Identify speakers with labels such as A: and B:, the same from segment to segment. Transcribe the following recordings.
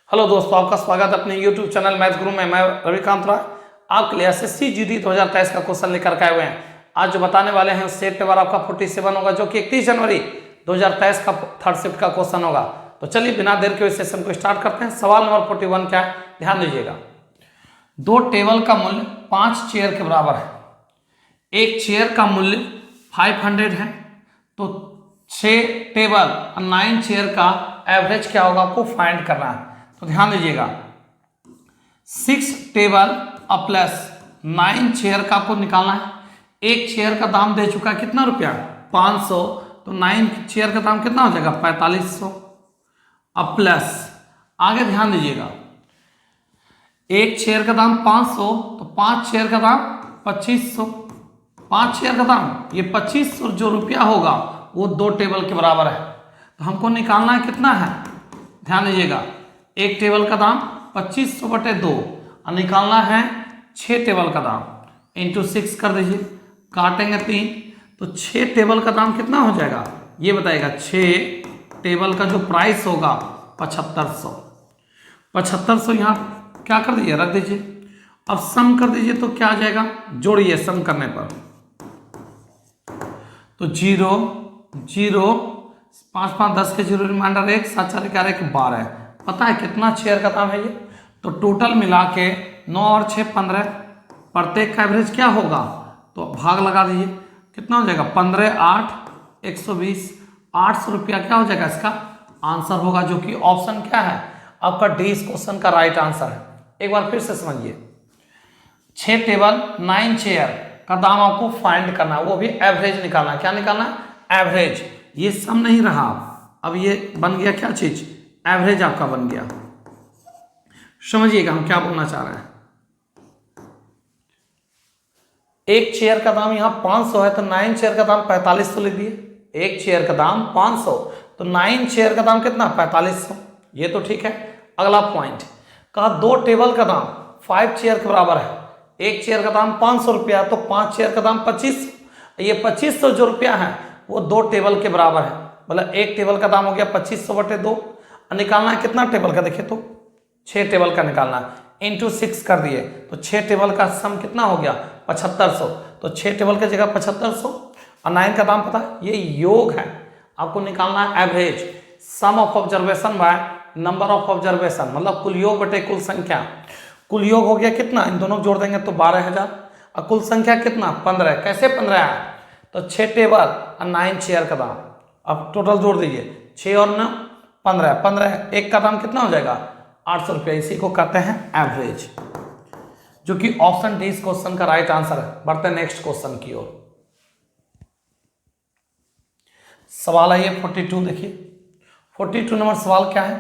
A: Hello दोस्तों, आपका स्वागत है अपने YouTube चैनल मैथ गुरु में। मैं रविकांत राय आपके लिए एसएससी जीडी 2023 का क्वेश्चन लेकर के आए हुए हैं। आज जो बताने वाले हैं स्टेट पेपर आपका 47 होगा, जो कि 31 जनवरी 2023 का थर्ड शिफ्ट का क्वेश्चन होगा। तो चलिए बिना देर के सेशन को स्टार्ट करते हैं। सवाल नंबर 41 क्या है, ध्यान दीजिएगा। दो टेबल का मूल्य 5 चेयर के बराबर है। एक चेयर का मूल्य 500 है, तो 6 टेबल और 9 चेयर का एवरेज क्या होगा आपको फाइंड करना है। तो ध्यान दीजिएगा, 6 टेबल और प्लस 9 चेयर का आपको निकालना है। एक चेयर का दाम दे चुका है कितना रुपया, 500, तो 9 चेयर का दाम कितना हो जाएगा, 4500। अब प्लस आगे ध्यान दीजिएगा, एक चेयर का दाम 500, तो 5 चेयर का दाम 2500। 5 चेयर का दाम ये 2500 जो रुपया होगा वो 2 टेबल के बराबर है। तो हमको निकालना है कितना है, ध्यान दीजिएगा, एक टेबल का दाम 2500/2 और निकालना है 6 टेबल का दाम इंटू 6 कर दीजिए, काटेंगे 3, तो 6 टेबल का दाम कितना हो जाएगा ये बताएगा। 6 टेबल का जो प्राइस होगा 7500। 7500 यहाँ क्या कर दीजिए, रख दीजिए। अब सम कर दीजिए तो क्या आ जाएगा, जोड़िए सम करने पर, तो 0 0 5 5 10 के 0 रिमाइंडर 1 7 4 11 1 12। पता है कितना चेयर का दाम है ये, तो टोटल मिला के 9 और 6 15, प्रत्येक का एवरेज क्या होगा, तो भाग लगा दीजिए, कितना हो जाएगा 15 8 120। 800 रुपया क्या हो जाएगा इसका आंसर होगा, जो कि ऑप्शन क्या है आपका डी इस क्वेश्चन का राइट आंसर है। एक बार फिर से समझिए, 6 टेबल 9 चेयर का दाम आपको फाइंड करना है, वो भी एवरेज निकालना है। क्या निकालना है, एवरेज। ये सम नहीं रहा, अब ये बन गया क्या चीज, एवरेज आपका बन गया। समझिएगा हम क्या बोलना चाह रहे हैं। एक चेयर का दाम यहां 500 है, तो 9 चेयर का दाम 4500 लिख दिए। एक चेयर का दाम 500, तो 9 चेयर का दाम कितना 4500, ये तो ठीक है। अगला पॉइंट कहा, 2 टेबल का दाम 5 चेयर के बराबर है। एक चेयर का दाम 500 रुपया, तो 5 चेयर का दाम 2500। ये 2500 जो रुपया है वो 2 टेबल के बराबर है, मतलब एक टेबल का दाम हो गया 2500/2। निकालना है कितना टेबल का, देखिए तो 6 टेबल का निकालना है, इंटू 6 कर दिए, तो 6 टेबल का सम कितना हो गया 7500। तो 6 टेबल की जगह 7500 और 9 का दाम पता है, ये योग है। आपको निकालना है average, sum of observation by number of observation, मतलब कुल योग बटे कुल संख्या। कुल योग हो गया कितना, इन दोनों जोड़ देंगे तो 12000, और कुल संख्या कितना 15। कैसे 15 है, तो 6 टेबल और 9 चेयर का दाम, अब टोटल जोड़ दीजिए, 6 और 9 15, 15 एक का दाम कितना हो जाएगा 800 रुपया। इसी को कहते हैं एवरेज, जो कि ऑप्शन डी इस क्वेश्चन का राइट आंसर है। बढ़ते हैं नेक्स्ट क्वेश्चन की ओर। सवाल है ये 42, देखिए 42 नंबर सवाल क्या है।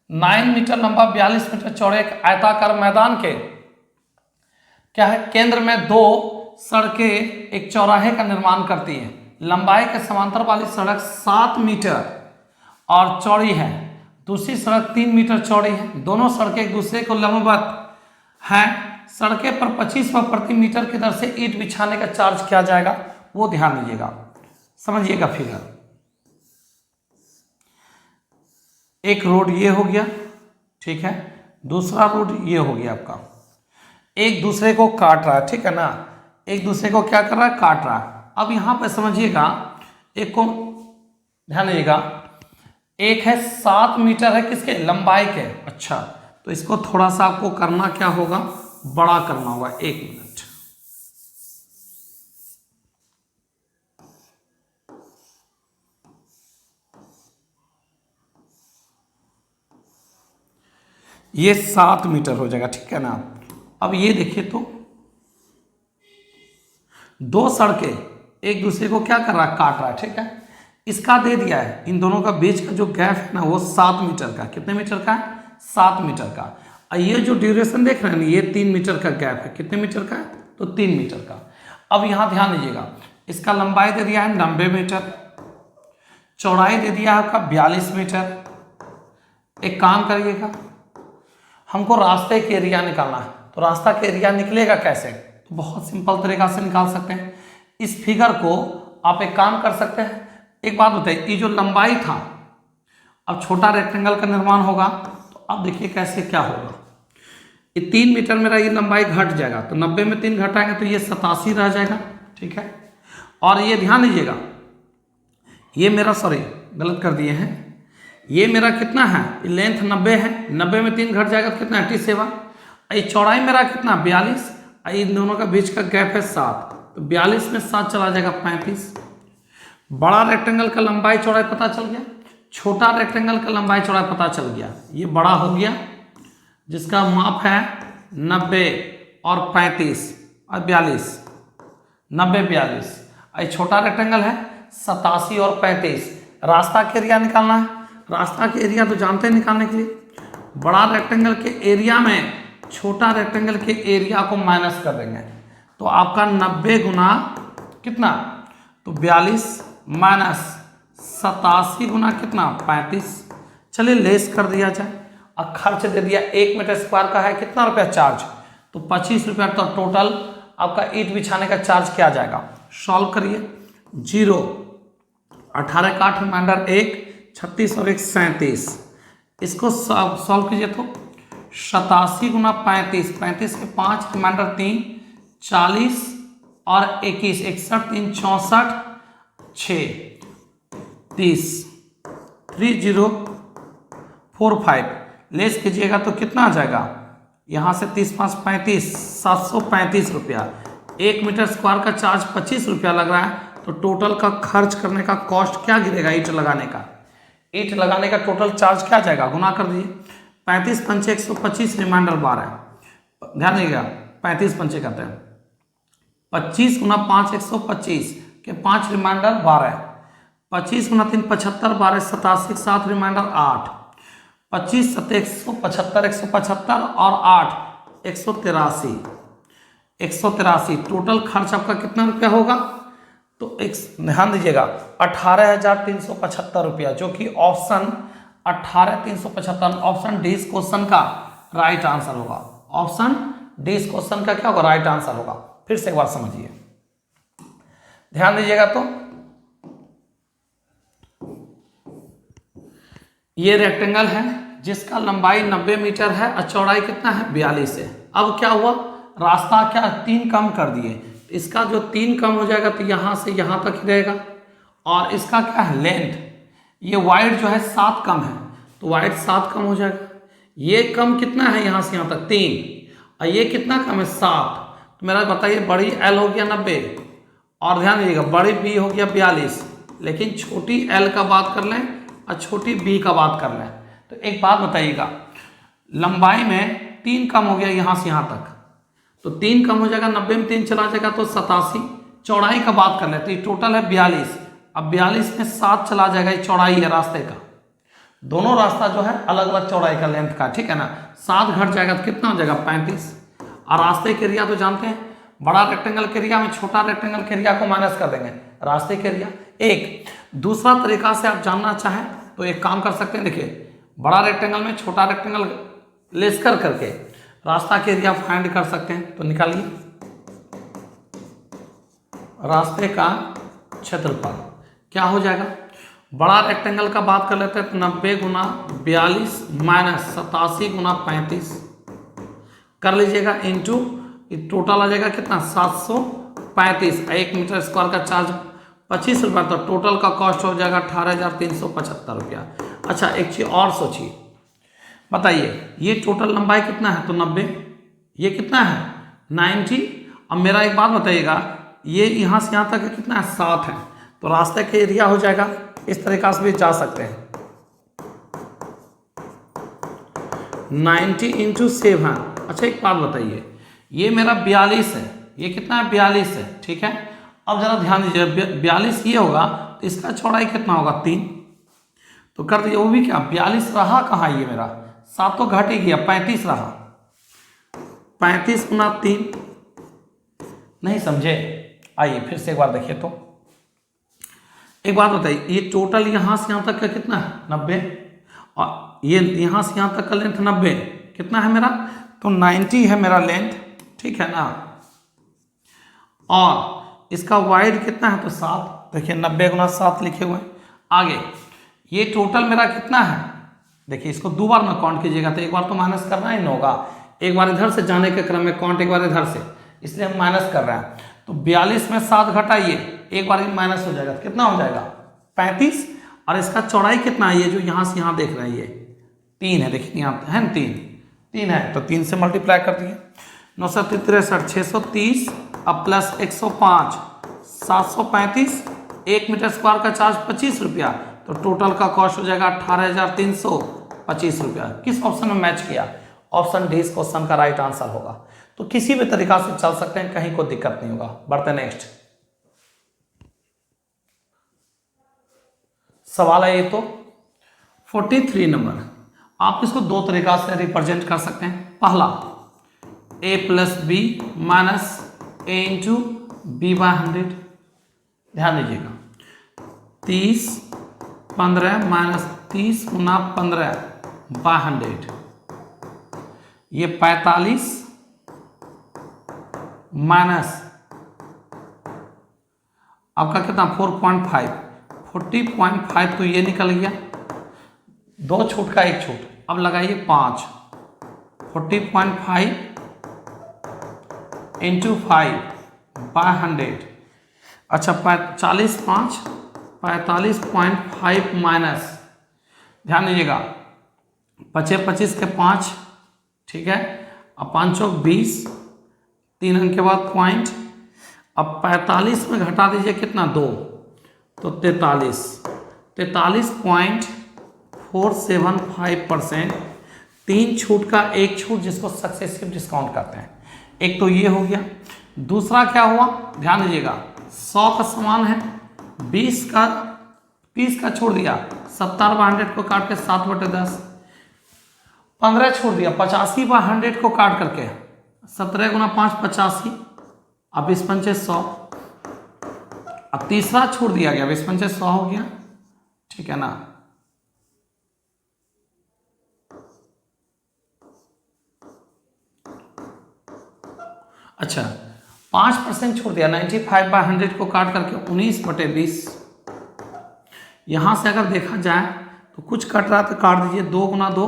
A: 9 मीटर लंबा 42 मीटर चौड़े एक आयताकार मैदान के क्या है केंद्र में 2 सड़कें एक चौराहे का निर्माण करती है। लंबाई के समांतर वाली सड़क 7 मीटर और चौड़ी है, दूसरी सड़क 3 मीटर चौड़ी है। दोनों सड़कें एक दूसरे को लंबवत हैं। सड़कें पर 25 रुपये प्रति मीटर की दर से ईंट बिछाने का चार्ज किया जाएगा, वो ध्यान दीजिएगा, समझिएगा फिगर। एक रोड ये हो गया, ठीक है, दूसरा रोड ये हो गया आपका, एक दूसरे को काट रहा है, ठीक है ना, एक दूसरे को क्या कर रहा है, काट रहा है। अब यहां पर समझिएगा, एक को ध्यान दीजिएगा, एक है 7 मीटर है किसके लंबाई के। अच्छा, तो इसको थोड़ा सा आपको करना क्या होगा, बड़ा करना होगा। 1 मिनट, ये 7 मीटर हो जाएगा, ठीक है ना। अब ये देखिए तो 2 सड़कें एक दूसरे को क्या कर रहा है, काट रहा है, ठीक है। इसका दे दिया है, इन दोनों का बीच का जो गैप है ना वो 7 मीटर का, कितने मीटर का है 7 मीटर का। और ये जो ड्यूरेशन देख रहे हैं ना, ये 3 मीटर का गैप है, कितने मीटर का है, तो 3 मीटर का। अब यहाँ ध्यान दीजिएगा, इसका लंबाई दे दिया है 90 मीटर, चौड़ाई दे दिया है आपका 42 मीटर। एक काम करिएगा, हमको रास्ते के एरिया निकालना है, तो रास्ता के एरिया निकलेगा कैसे, तो बहुत सिंपल तरीका से निकाल सकते हैं। इस फिगर को आप एक काम कर सकते हैं, एक बात बताइए, ये जो लंबाई था, अब छोटा रेक्टेंगल का निर्माण होगा तो अब देखिए कैसे क्या होगा। ये 3 मीटर मेरा ये लंबाई घट जाएगा, तो 90 में 3 घटाएंगे तो ये 87 रह जाएगा, ठीक है। और ये ध्यान दीजिएगा, ये मेरा सॉरी गलत कर दिए हैं, ये मेरा कितना है, लेंथ 90 है, 90 में 3 घट जाएगा तो कितना 87। ये चौड़ाई मेरा कितना 42, इन दोनों का बीच का गैप है 7, तो 42 में 7 चला जाएगा 35। बड़ा रेक्टेंगल का लंबाई चौड़ाई पता चल गया, छोटा रेक्टेंगल का लंबाई चौड़ाई पता चल गया। ये बड़ा हो गया जिसका माप है 90 और 35 और 42, 90 42। ये छोटा रेक्टेंगल है 87 और 35। रास्ता के एरिया निकालना है, रास्ता के एरिया तो जानते हैं निकालने के लिए, बड़ा रेक्टेंगल के एरिया में छोटा रेक्टेंगल के एरिया को माइनस कर देंगे, तो आपका 90 गुना कितना, तो 42 माइनस 87 गुना कितना 35। चलिए लेस कर दिया जाए। और खर्च दे दिया 1 मीटर स्क्वायर का है कितना रुपया चार्ज, तो 25 रुपया। तो टोटल आपका ईंट बिछाने का चार्ज क्या आ जाएगा, सॉल्व करिए। 0, 18 का 8 रिमाइंडर 1, 36 और 1 37। इसको सॉल्व कीजिए तो 87 गुना 35, 35 के 5 रिमाइंडर 3, 40 और 21, 61 3 64 6 30 3045। लेस कीजिएगा तो कितना आ जाएगा, यहाँ से 30 5 35, 735 रुपया। 1 मीटर स्क्वायर का चार्ज 25 रुपया लग रहा है, तो टोटल का खर्च करने का कॉस्ट क्या गिरेगा, ईंट लगाने का, ईंट लगाने का टोटल चार्ज क्या जाएगा, गुना कर दीजिए। 35 पंचे 125 रिमाइंडर 12, ध्यान दीजिएगा 35 पंचे करते हैं, 25 गुना 5 125 के 5 रिमाइंडर 12, 25 गुना 3 75, 12 87, 7 रिमाइंडर 8, 25 7 175, 175 और 8 183, 183। टोटल खर्च आपका कितना रुपया होगा, तो एक ध्यान दीजिएगा 18,375 रुपया, जो कि ऑप्शन 18,375 ऑप्शन डी इस क्वेश्चन का राइट आंसर होगा। ऑप्शन डी इस क्वेश्चन का क्या होगा, राइट आंसर होगा। फिर से एक बार समझिए, ध्यान दीजिएगा। तो ये रेक्टेंगल है जिसका लंबाई 90 मीटर है और चौड़ाई कितना है 42 है। अब क्या हुआ, रास्ता क्या 3 कम कर दिए, इसका जो 3 कम हो जाएगा तो यहाँ से यहाँ तक ही रहेगा। और इसका क्या है लेंथ, ये वाइड जो है 7 कम है, तो वाइड 7 कम हो जाएगा। ये कम कितना है यहाँ से यहाँ तक 3, और ये कितना कम है 7। तो मेरा बताइए, बड़ी एल हो गया 90 और ध्यान दीजिएगा बड़ी बी हो गया 42, लेकिन छोटी एल का बात कर लें और छोटी बी का बात कर लें। तो एक बात बताइएगा, लंबाई में 3 कम हो गया यहाँ से यहाँ तक, तो 3 कम हो जाएगा, 90 में 3 चला जाएगा तो 87। चौड़ाई का बात कर लेते, टोटल है 42, अब 42 में 7 चला जाएगा, ये चौड़ाई है रास्ते का। दोनों रास्ता जो है अलग अलग चौड़ाई का लेंथ का, ठीक है ना। 7 घट जाएगा तो कितना हो जाएगा 35। और रास्ते के एरिया तो जानते हैं, बड़ा रेक्टेंगल के एरिया में छोटा रेक्टेंगल के एरिया को माइनस कर देंगे, रास्ते के एरिया। एक दूसरा तरीका से आप जानना चाहें तो एक काम कर सकते हैं, देखिए बड़ा रेक्टेंगल में छोटा रेक्टेंगल लेस कर करके रास्ता के एरिया फाइंड कर सकते हैं। तो निकालिए, रास्ते का क्षेत्रफल क्या हो जाएगा, बड़ा रेक्टेंगल का बात कर लेते हैं तो 90 गुना 42 माइनस 87 गुना 35 कर लीजिएगा, इंटू टोटल आ जाएगा कितना 735। 1 मीटर स्क्वायर का चार्ज 25 रुपया, तो टोटल का कॉस्ट हो जाएगा 18,375 रुपया। अच्छा एक चीज़ और सोचिए, बताइए ये टोटल लंबाई कितना है, तो 90, ये कितना है 90। अब मेरा एक बात बताइएगा, ये यहाँ से यहाँ तक कितना है 7 है, तो रास्ते के एरिया हो जाएगा, इस तरीका से भी जा सकते हैं 90 इंटू 7। अच्छा एक बात बताइए, ये मेरा 42 है, ये कितना है 42 है, ठीक है। अब जरा ध्यान दीजिए, 42 ये होगा तो इसका चौड़ाई कितना होगा 3, तो कर दीजिए। वो भी क्या 42 रहा कहाँ, ये मेरा 7 तो घट ही गया, 35 रहा, 35 गुना 3। नहीं समझे, आइए फिर से एक बार देखिए। तो एक बात बताइए, ये टोटल यहाँ से यहाँ तक का कितना है 90, और ये यहाँ से यहाँ तक का लेंथ 90 कितना है मेरा, तो 90 है मेरा लेंथ, ठीक है ना। और इसका वाइड कितना है, तो 7, देखिए 90 गुना 7 लिखे हुए हैं। आगे ये टोटल मेरा कितना है देखिए इसको 2 बार में काउंट कीजिएगा तो एक बार तो माइनस करना ही नहीं होगा, एक बार इधर से जाने के क्रम में काउंट एक बार इधर से, इसलिए हम माइनस कर रहे हैं। तो 42 में 7 घटाइए, एक बार माइनस हो जाएगा तो कितना हो जाएगा 35। और इसका चौड़ाई कितना है, ये जो यहाँ से यहाँ देख रहे हैं ये 3 है, देखिए यहाँ है ना 3 है, तो 3 से मल्टीप्लाई कर दिए। 9 7 63 630 अब प्लस 105 735, 1 मीटर स्क्वायर का चार्ज 25 रुपया, तो टोटल का कॉस्ट हो जाएगा 18,325 रुपया। किस ऑप्शन में मैच किया, ऑप्शन डी इस क्वेश्चन का राइट आंसर होगा। तो किसी भी तरीका से चल सकते हैं, कहीं कोई दिक्कत नहीं होगा। बढ़ते नेक्स्ट सवाल है ये तो 43 नंबर। आप इसको 2 तरीका से रिप्रेजेंट कर सकते हैं। पहला a plus B minus A into B by 100। ध्यान दीजिएगा 30 15 माइनस 30 गुना 15 बाय 100, ये 45 माइनस आपका कितना 4.5, 40.5 तो ये निकल गया, 2 छूट का 1 छूट, अब लगाइए 5, 40.5 इंटू 5 बाय 100। अच्छा 45.5 माइनस, ध्यान दीजिएगा 25 के 5, ठीक है, अब 5 चौक 20, 3 अंक के बाद पॉइंट, अब 45 में घटा दीजिए कितना 2, तो 43.475%। 3 छूट का 1 छूट जिसको सक्सेसिव डिस्काउंट करते हैं। एक तो ये हो गया, दूसरा क्या हुआ ध्यान दीजिएगा 100 का समान है, 20 का छोड़ दिया, 70/100 को काट के 7/10, 15 छोड़ दिया, 85/100 को काट करके 17 गुना 5 85, अब 20 पंचे 100, अब तीसरा छोड़ दिया गया, 20 पंचे 100 हो गया, ठीक है ना। अच्छा 5% छोड़ दिया, 95/100 को काट करके 19/20। यहां से अगर देखा जाए तो कुछ कट रहा तो काट दीजिए, 2 गुना 2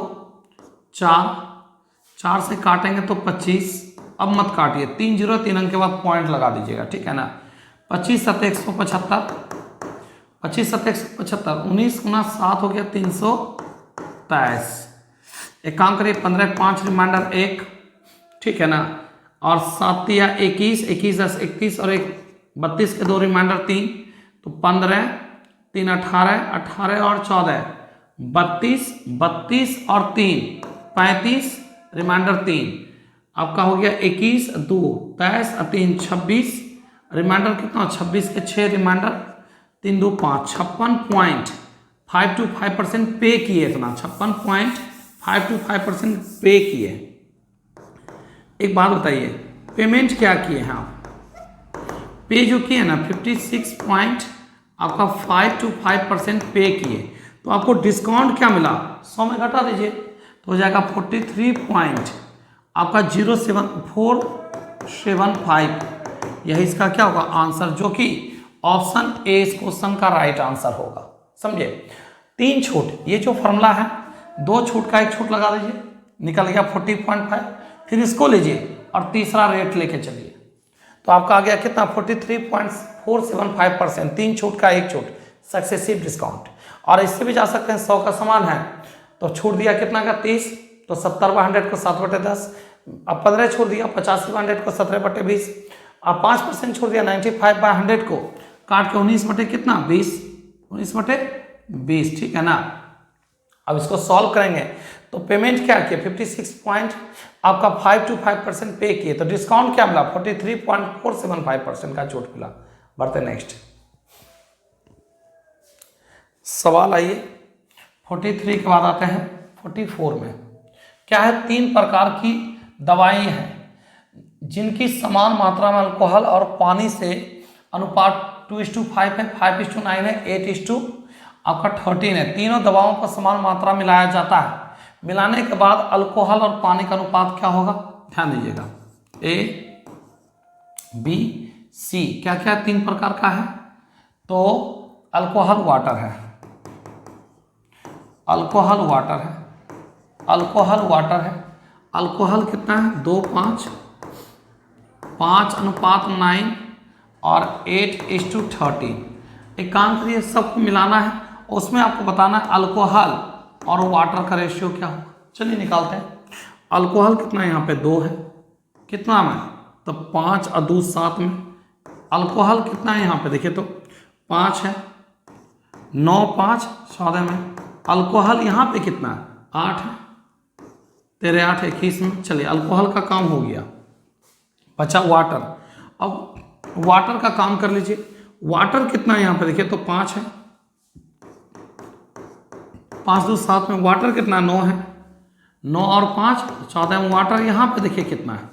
A: 4, 4 से काटेंगे तो 25, अब मत काटिए, 3 0 3 अंक के बाद पॉइंट लगा दीजिएगा, ठीक है ना। 25 7 175, 25 7 175, 19 गुना 7 हो गया 323। एक काम करिए 15 5 रिमाइंडर 1, ठीक है ना, और 7 या 21, 21 10 31 और 1 32 के 2 रिमाइंडर 3, तो 15 3 18 18 और 14 32 32 और 3 35 रिमाइंडर 3, आपका हो गया 21 2 23 और 3 26, रिमाइंडर कितना 26 के 6 रिमाइंडर 3 2 5, 56.525% पे किए, इतना 56.525% पे किए। एक बात बताइए पेमेंट क्या किए हैं आप, पे जो किए ना 56.525% पे किए, तो आपको डिस्काउंट क्या मिला 100 में घटा दीजिए तो हो जाएगा 43 आपका 07475, यही इसका क्या होगा आंसर, जो कि ऑप्शन ए इस क्वेश्चन का राइट आंसर होगा। समझे, 3 छूट, ये जो फॉर्मूला है 2 छूट का 1 छूट लगा दीजिए, निकल गया 40.5, फिर इसको लीजिए और तीसरा रेट लेके चलिए, तो आपका आ गया कितना 43.475%, 3 छूट का 1 छूट सक्सेसिव डिस्काउंट। और इससे भी जा सकते हैं, 100 का समान है तो छूट दिया कितना का 30, तो 70/100 को 7/10, अब 15 छोड़ दिया 85/100 को 17/20, अब 5% छोड़ दिया 95/100 को काट के 19 कितना 20, 19/20, ठीक है ना। अब इसको सॉल्व करेंगे तो पेमेंट क्या किया 56 आपका 525% पे किए, तो डिस्काउंट क्या मिला 43.475% का छूट मिला। बढ़ते नेक्स्ट सवाल, आइए 43 के बाद आते हैं 44 में। क्या है, 3 प्रकार की दवाएं हैं जिनकी समान मात्रा में अल्कोहल और पानी से अनुपात 2:5 है, 5:9 है, 8 आपका 13 है। तीनों दवाओं को समान मात्रा मिलाया जाता है, मिलाने के बाद अल्कोहल और पानी का अनुपात क्या होगा, ध्यान दीजिएगा A B C क्या क्या 3 प्रकार का है, तो अल्कोहल वाटर है, अल्कोहल वाटर है, अल्कोहल वाटर है। अल्कोहल कितना है 2 5, 5:9 और 8:13। एक काम करिए, सबको मिलाना है, उसमें आपको बताना है अल्कोहल और वाटर का रेशियो क्या होगा। चलिए निकालते हैं। अल्कोहल कितना है यहाँ पे 2 है, कितना में तो 5 और 2 7 में। अल्कोहल कितना है यहाँ पे देखिए तो 5 है, 9 5 14 में। अल्कोहल यहाँ पे कितना है 8 है, तेरे 8 21 में। चलिए अल्कोहल का काम हो गया, बचा वाटर। अब वाटर का काम कर लीजिए। वाटर कितना है यहाँ पे देखिए तो 5 है, 5 2 7 में। वाटर कितना 9 है, 9 और 5 14 में। वाटर यहाँ पे देखिए कितना है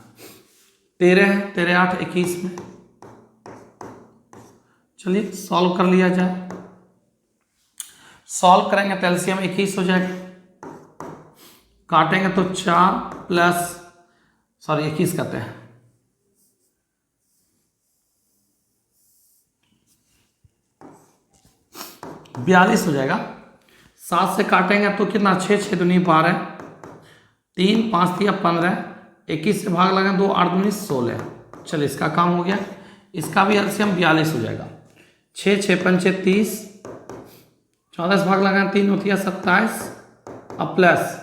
A: 13 है, तेरे 8 21 में। चलिए सॉल्व कर लिया जाए। सॉल्व करेंगे तो एलसीएम 21 हो जाएगा, काटेंगे तो 4 प्लस 21 करते हैं, 42 हो जाएगा। 7 से काटेंगे तो कितना 6 6 दूनी 12, 3 5 3 15, 21 से भाग लगा 2 8 दूनी 16। चलिए इसका काम हो गया। इसका भी एलसीएम 42 हो जाएगा। 6 6 5 30, 14 से भाग लगा 3 होती है 27, अब प्लस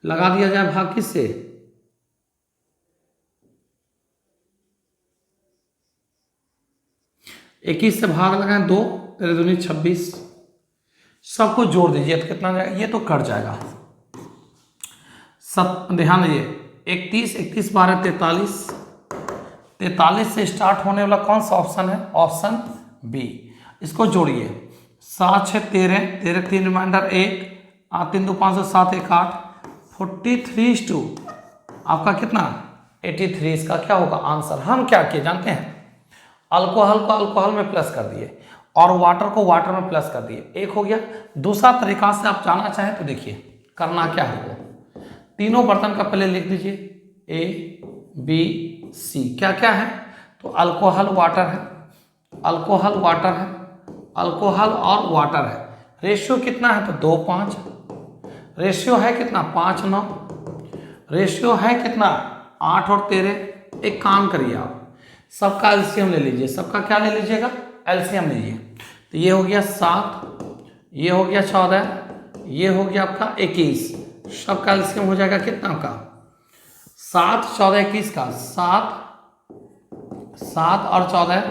A: लगा दिया जाए भाग किससे 21 से भाग लगाएं 2, तेरे दूनी 26। सबको जोड़ दीजिए तो कितना जाएगा, ये तो कट जाएगा। सब ध्यान दीजिए 31 31 12 43, 43 से स्टार्ट होने वाला कौन सा ऑप्शन है, ऑप्शन बी। इसको जोड़िए 7 6 13, 13 3 रिमाइंडर 1, 3 2 5 7 1 8, 43 टू आपका कितना 83। इसका क्या होगा आंसर। हम क्या किए जानते हैं, अल्कोहल को अल्कोहल में प्लस कर दिए और वाटर को वाटर में प्लस कर दिए, एक हो गया। दूसरा तरीका से आप जानना चाहें तो देखिए करना क्या होगा, तीनों बर्तन का पहले लिख दीजिए ए बी सी क्या क्या है। तो अल्कोहल वाटर है, अल्कोहल वाटर है, अल्कोहल और वाटर है। रेशियो कितना है तो 2 5, रेशियो है कितना 5 9, रेशियो है कितना 8 और 13। एक काम करिए आप सबका एलसीएम ले लीजिए। सबका क्या ले लीजिएगा एलसीएम लीजिए। तो ये हो गया 7, ये हो गया 14, ये हो गया आपका 21। सबका एलसीएम हो जाएगा कितना का 7 14 21 का 7 और 14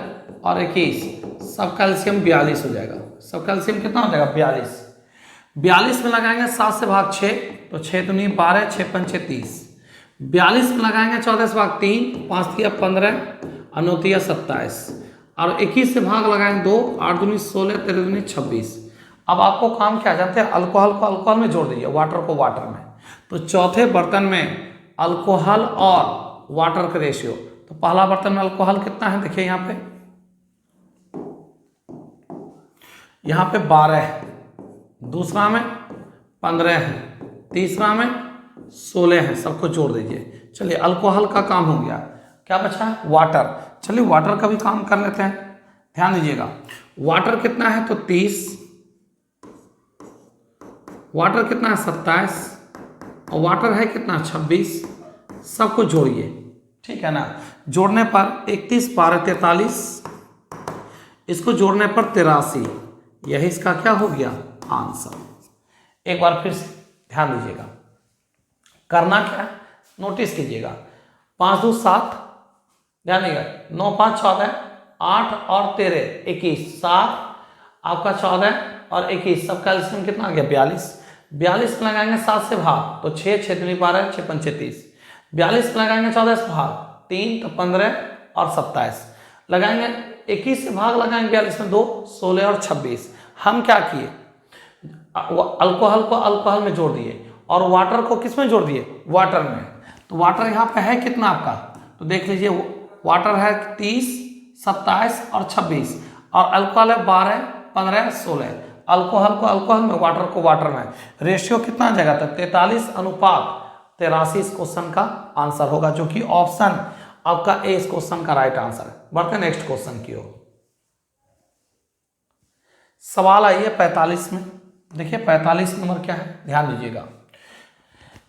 A: और 21। सबका एलसीएम 42 हो जाएगा। सबका एलसीएम कितना हो जाएगा 42। 42 में लगाएंगे 7 से भाग 6 तो 6 दूनी 12, 6 5 30। 42 में लगाएंगे 14 से भाग 3, 5 3 15, 9 3 27 और 21 से भाग लगाएंगे 2, 8 दूनी 16, 13 दूनी 26। अब आपको काम क्या जानते हैं, अल्कोहल को अल्कोहल में जोड़ दीजिए, वाटर को वाटर में। तो चौथे बर्तन में अल्कोहल और वाटर का रेशियो, तो पहला बर्तन में अल्कोहल कितना है देखिए यहाँ पे 12 है, दूसरा में 15 है, तीसरा में 16 है। सबको जोड़ दीजिए। चलिए अल्कोहल का काम हो गया, क्या बचा है वाटर। चलिए वाटर का भी काम कर लेते हैं, ध्यान दीजिएगा। वाटर कितना है तो 30, वाटर कितना है 27 और वाटर है कितना 26। सबको जोड़िए, ठीक है ना। जोड़ने पर 31 12 43, इसको जोड़ने पर 83। यही इसका क्या हो गया आंसर। एक बार फिर से ध्यान दीजिएगा, करना क्या है नोटिस कीजिएगा। 5 2 7, ध्यान दीजिएगा 9 5 14, 8 और 13 21, 7 आपका 14 और 21। सबका एलसीएम कितना आ गया 42। 42 में लगाएंगे 7 से भाग तो 6 6 दूनी 12, 6 5 30। 42 में लगाएंगे 14 से भाग 3 तो 15 और 27 लगाएंगे। 21 से भाग लगाएंगे 42 में 2, 16 और 26। हम क्या किए अल्कोहल को अल्कोहल में जोड़ दिए और वाटर को किस में जोड़ दिए वाटर में। तो वाटर यहाँ पे है कितना आपका, तो देख लीजिए वाटर है 30 27 और 26 और अल्कोहल है 12 15 16। अल्कोहल को अल्कोहल में वाटर को वाटर में। रेशियो कितना आ जाएगा तक 43 अनुपात 83 इस क्वेश्चन का आंसर होगा, जो कि ऑप्शन आपका ए इस क्वेश्चन का राइट आंसर है। बढ़ते नेक्स्ट क्वेश्चन की ओर। सवाल आइए 45 में। देखिए 45 नंबर क्या है ध्यान दीजिएगा।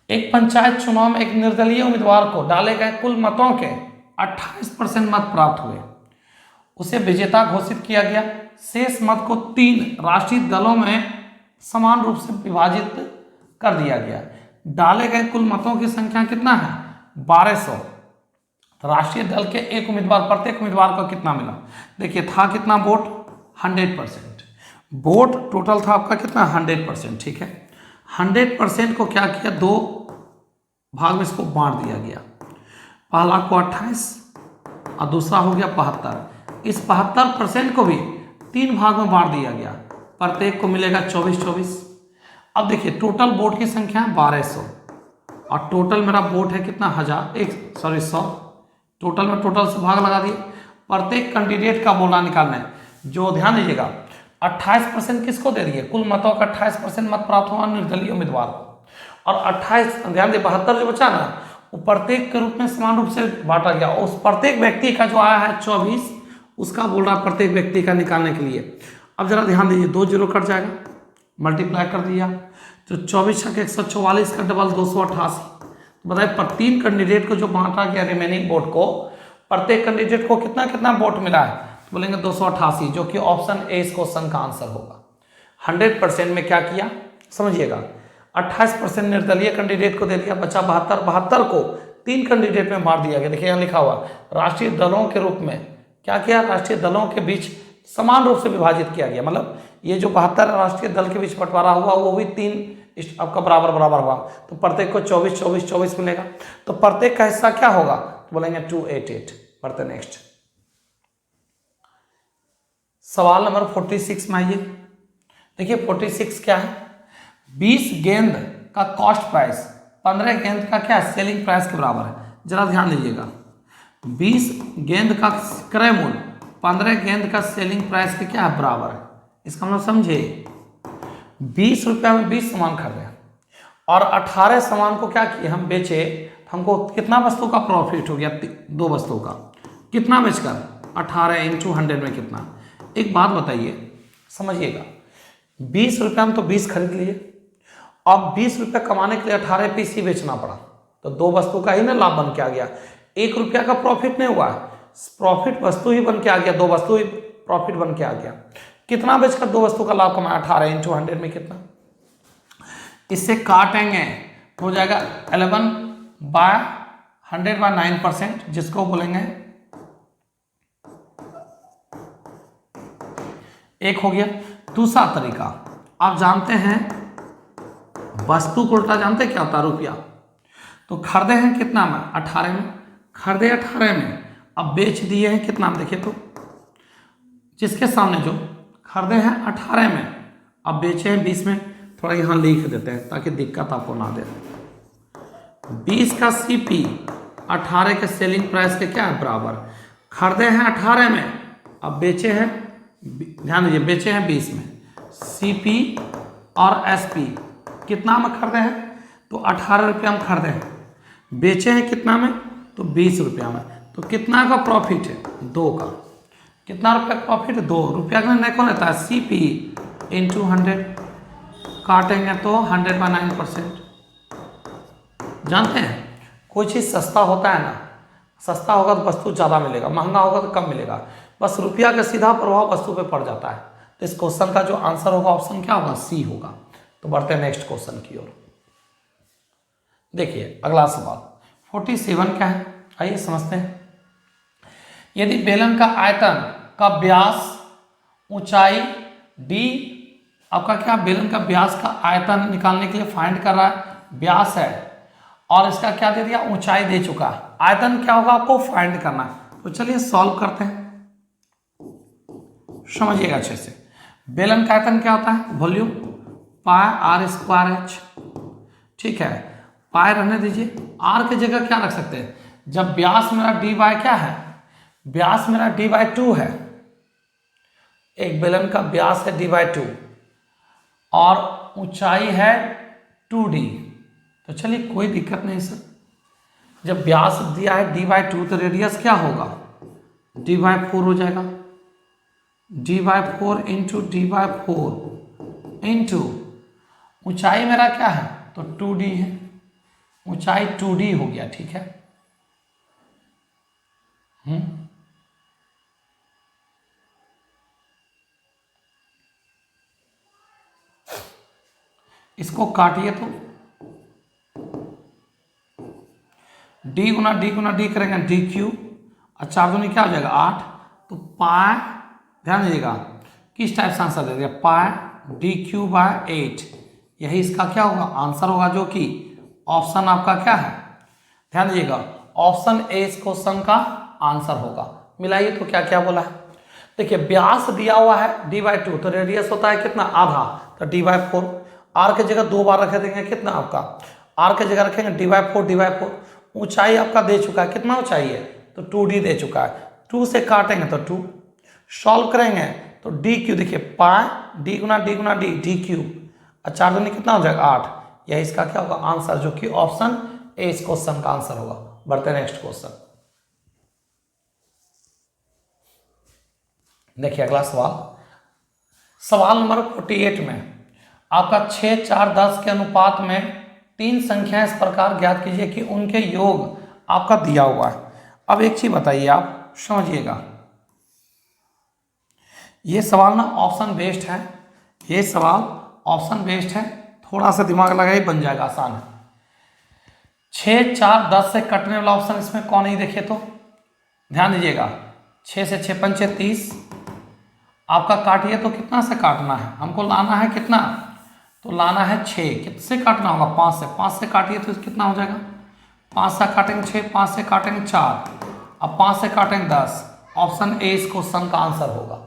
A: एक पंचायत चुनाव में एक निर्दलीय उम्मीदवार को डाले गए कुल मतों के 28% मत प्राप्त हुए, उसे विजेता घोषित किया गया। शेष मत को 3 राष्ट्रीय दलों में समान रूप से विभाजित कर दिया गया। डाले गए कुल मतों की संख्या कितना है? 1200। तो राष्ट्रीय दल के एक उम्मीदवार, प्रत्येक उम्मीदवार को कितना मिला? देखिए था कितना वोट? 100%। वोट टोटल था आपका कितना? 100%। ठीक है, 100% को क्या किया? 2 भाग में इसको बांट दिया गया। पहला को 28 और दूसरा हो गया 72। इस 72% को भी 3 भाग में बांट दिया गया, प्रत्येक को मिलेगा 24-24। अब देखिए टोटल वोट की संख्या है 1200 और टोटल मेरा वोट है कितना? 100। टोटल में टोटल से भाग लगा दिए। प्रत्येक कैंडिडेट का बोला निकालना है। जो ध्यान दीजिएगा 28% किसको दे दिए? कुल मतों का 28% मत प्राप्त हुआ निर्दलीय उम्मीदवार को, और 28 ध्यान दे 72 जो बचा ना वो प्रत्येक के रूप में समान रूप से बांटा गया। उस प्रत्येक व्यक्ति का जो आया है 24, उसका बोल रहा प्रत्येक व्यक्ति का निकालने के लिए। अब जरा ध्यान दीजिए 2 जीरो कट जाएगा, मल्टीप्लाई कर दिया तो 24 छक 144 का डबल 288। बताइए पर 3 कैंडिडेट को जो बांटा गया रिमेनिंग वोट को, प्रत्येक कैंडिडेट को कितना कितना वोट मिला है? तो बोलेंगे 288, जो कि ऑप्शन ए इस क्वेश्चन का आंसर होगा। 100% में क्या किया समझिएगा, 28% निर्दलीय कैंडिडेट को दे दिया, बचा 72 को 3 कैंडिडेट में बांट दिया गया। देखिए यहाँ लिखा हुआ राष्ट्रीय दलों के रूप में क्या किया? राष्ट्रीय दलों के बीच समान रूप से विभाजित किया गया। मतलब ये जो 72 राष्ट्रीय दल के बीच बंटवारा हुआ वो भी 3 आपका बराबर बराबर हुआ, तो प्रत्येक को 24-24-24 मिलेगा। तो प्रत्येक का हिस्सा क्या होगा? तो बोलेंगे 288। बढ़ते नेक्स्ट सवाल नंबर 46 में आइए। देखिए 46 क्या है? 20 गेंद का कॉस्ट प्राइस 15 गेंद का क्या सेलिंग प्राइस के बराबर है। जरा ध्यान दीजिएगा 20 गेंद का क्रय मूल्य 15 गेंद का सेलिंग प्राइस के क्या है? बराबर है। इसका मतलब समझे 20 रुपया में 20 सामान खरीदे और 18 सामान को क्या किए हम बेचे, हमको कितना वस्तु का प्रॉफिट हो गया? 2 वस्तु का। कितना बेचकर? 18 इंटू 100 में कितना? एक बात बताइए समझिएगा 20 रुपया में तो 20 खरीद लिए, अब 20 रुपया कमाने के लिए 18 पीस ही बेचना पड़ा, तो 2 वस्तु का ही ना लाभ बन के आ गया। 1 रुपया का प्रॉफिट नहीं हुआ, प्रॉफिट वस्तु ही बन के आ गया, 2 वस्तु ही प्रॉफिट बन के आ गया। कितना बेचकर 2 वस्तु का लाभ कमाया? 18 इंटू 100 में कितना? इससे काटेंगे हो जाएगा 11/100/9%, जिसको बोलेंगे एक हो गया। दूसरा तरीका आप जानते हैं वस्तु को उल्टा जानते क्या होता है? रुपया। तो खरीदे हैं कितना में? 18 में। खरीदे 18 में, अब बेच दिए हैं कितना में? देखिए तो जिसके सामने जो खरीदे हैं 18 में, अब बेचे हैं 20 में। थोड़ा यहाँ लिख देते हैं ताकि दिक्कत आपको ना दे। 20 का CP 18 के सेलिंग प्राइस के क्या है? बराबर। खरीदे हैं 18 में, अब बेचे हैं, ध्यान दीजिए बेचे हैं 20 में। CP और SP कितना में खरीदे हैं? तो 18 रुपया में खरीदे हैं, बेचे हैं कितना में? तो 20 रुपया में। तो कितना का प्रॉफिट है? 2 का। कितना रुपया का प्रॉफिट? 2 रुपया का। नहीं कौन लेता है? CP इंटू 100, काटेंगे तो 100/9%। जानते हैं कोई चीज़ सस्ता होता है ना, सस्ता होगा तो वस्तु ज़्यादा मिलेगा, महंगा होगा तो कम मिलेगा। बस रुपया का सीधा प्रभाव वस्तु पे पड़ जाता है। तो इस क्वेश्चन का जो आंसर होगा ऑप्शन क्या होगा? C होगा। तो बढ़ते हैं नेक्स्ट क्वेश्चन की ओर। देखिए अगला सवाल 47 क्या है? आइए समझते हैं। यदि बेलन का आयतन का व्यास ऊंचाई d, आपका क्या बेलन का व्यास का आयतन निकालने के लिए फाइंड कर रहा है, व्यास है और इसका क्या दे दिया? ऊंचाई दे चुका है, आयतन क्या होगा आपको फाइंड करना है। तो चलिए सॉल्व करते हैं, समझिएगा अच्छे से। बेलन का आयतन क्या होता है? Volume πr²h। ठीक है, पाई रहने दीजिए, r की जगह क्या रख सकते हैं? जब व्यास मेरा d/, क्या है? व्यास मेरा d/2 है, एक बेलन का व्यास है d/2 और ऊंचाई है 2d। तो चलिए कोई दिक्कत नहीं सर, जब व्यास दिया है d/2 तो रेडियस क्या होगा? d/4 हो जाएगा। d/4 इंटू d/4 इंटू ऊंचाई मेरा क्या है? तो 2d है। ऊंचाई 2D हो गया, ठीक है। इसको काटिए तो डी करेंगे DQ, और 4 दूनी क्या हो जाएगा 8, तो पाई, ध्यान दीजिएगा किस टाइप से आंसर दे दिया, पाई DQ/8, यही इसका क्या होगा आंसर होगा, जो कि ऑप्शन आपका क्या है, ध्यान दीजिएगा ऑप्शन ए इस क्वेश्चन का आंसर होगा। मिलाइए तो क्या क्या बोला है। देखिए व्यास दिया हुआ है d/2, तो रेडियस होता है कितना आधा, तो d/4, आर की जगह 2 बार रख देंगे कितना आपका, आर की जगह रखेंगे d/4, ऊंचाई आपका दे चुका है, कितना ऊंचाई है तो 2D दे चुका है, 2 से काटेंगे तो 2, सॉल्व करेंगे तो DQ, देखिए पाई D गुना D DQ, और 4 दूनी कितना हो जाएगा 8, यह इसका क्या होगा आंसर, जो कि ऑप्शन ए इस क्वेश्चन का आंसर होगा। बढ़ते नेक्स्ट क्वेश्चन। देखिए अगला सवाल नंबर 48 में आपका 6, 4, 10 के अनुपात में 3 संख्याएं इस प्रकार ज्ञात कीजिए कि उनके योग आपका दिया हुआ है। अब एक चीज बताइए, आप समझिएगा, ये सवाल ना ऑप्शन बेस्ड है, ये सवाल ऑप्शन बेस्ड है, थोड़ा सा दिमाग लगाइए बन जाएगा आसान है। 6, 4, 10 से कटने वाला ऑप्शन इसमें कौन नहीं, देखिए तो ध्यान दीजिएगा, 6 से 6 पंचे 30, आपका काटिए तो कितना से काटना है, हमको लाना है कितना, तो लाना है 6, किससे काटना होगा 5 से, 5 से काटिए तो कितना हो जाएगा, 5 से काटेंगे 6, 5 से काटेंगे 4, अब 5 से काटेंगे 10, ऑप्शन ए इस क्वेश्चन का आंसर होगा।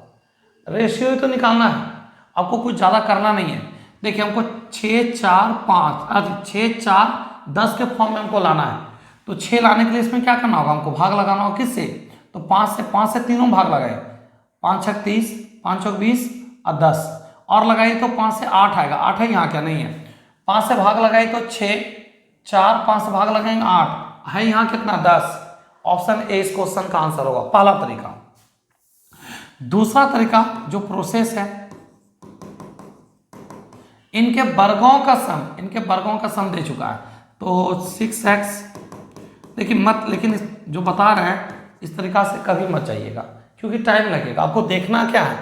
A: रेशियो ही तो निकालना है, आपको कुछ ज़्यादा करना नहीं है। देखिए हमको 6, 4, 5, 6, 4, 10 के फॉर्म में हमको लाना है, तो 6 लाने के लिए इसमें क्या करना होगा, हमको भाग लगाना होगा किससे, तो 5 से तीनों भाग लगाए, 5 6 30, 5 चौक 20 और 10 और लगाइए तो 5 से 8 आएगा, 8 है यहाँ क्या नहीं है, 5 से भाग लगाइए तो 6, 4, 5 से भाग लगाएंगे 8 है, यहाँ कितना 10, ऑप्शन ए इस क्वेश्चन का आंसर होगा, पहला तरीका। दूसरा तरीका जो प्रोसेस है, इनके वर्गों का सम दे चुका है, तो 6x, देखिए मत, लेकिन जो बता रहे हैं इस तरीका से कभी मत जाइएगा क्योंकि टाइम लगेगा। आपको देखना क्या है,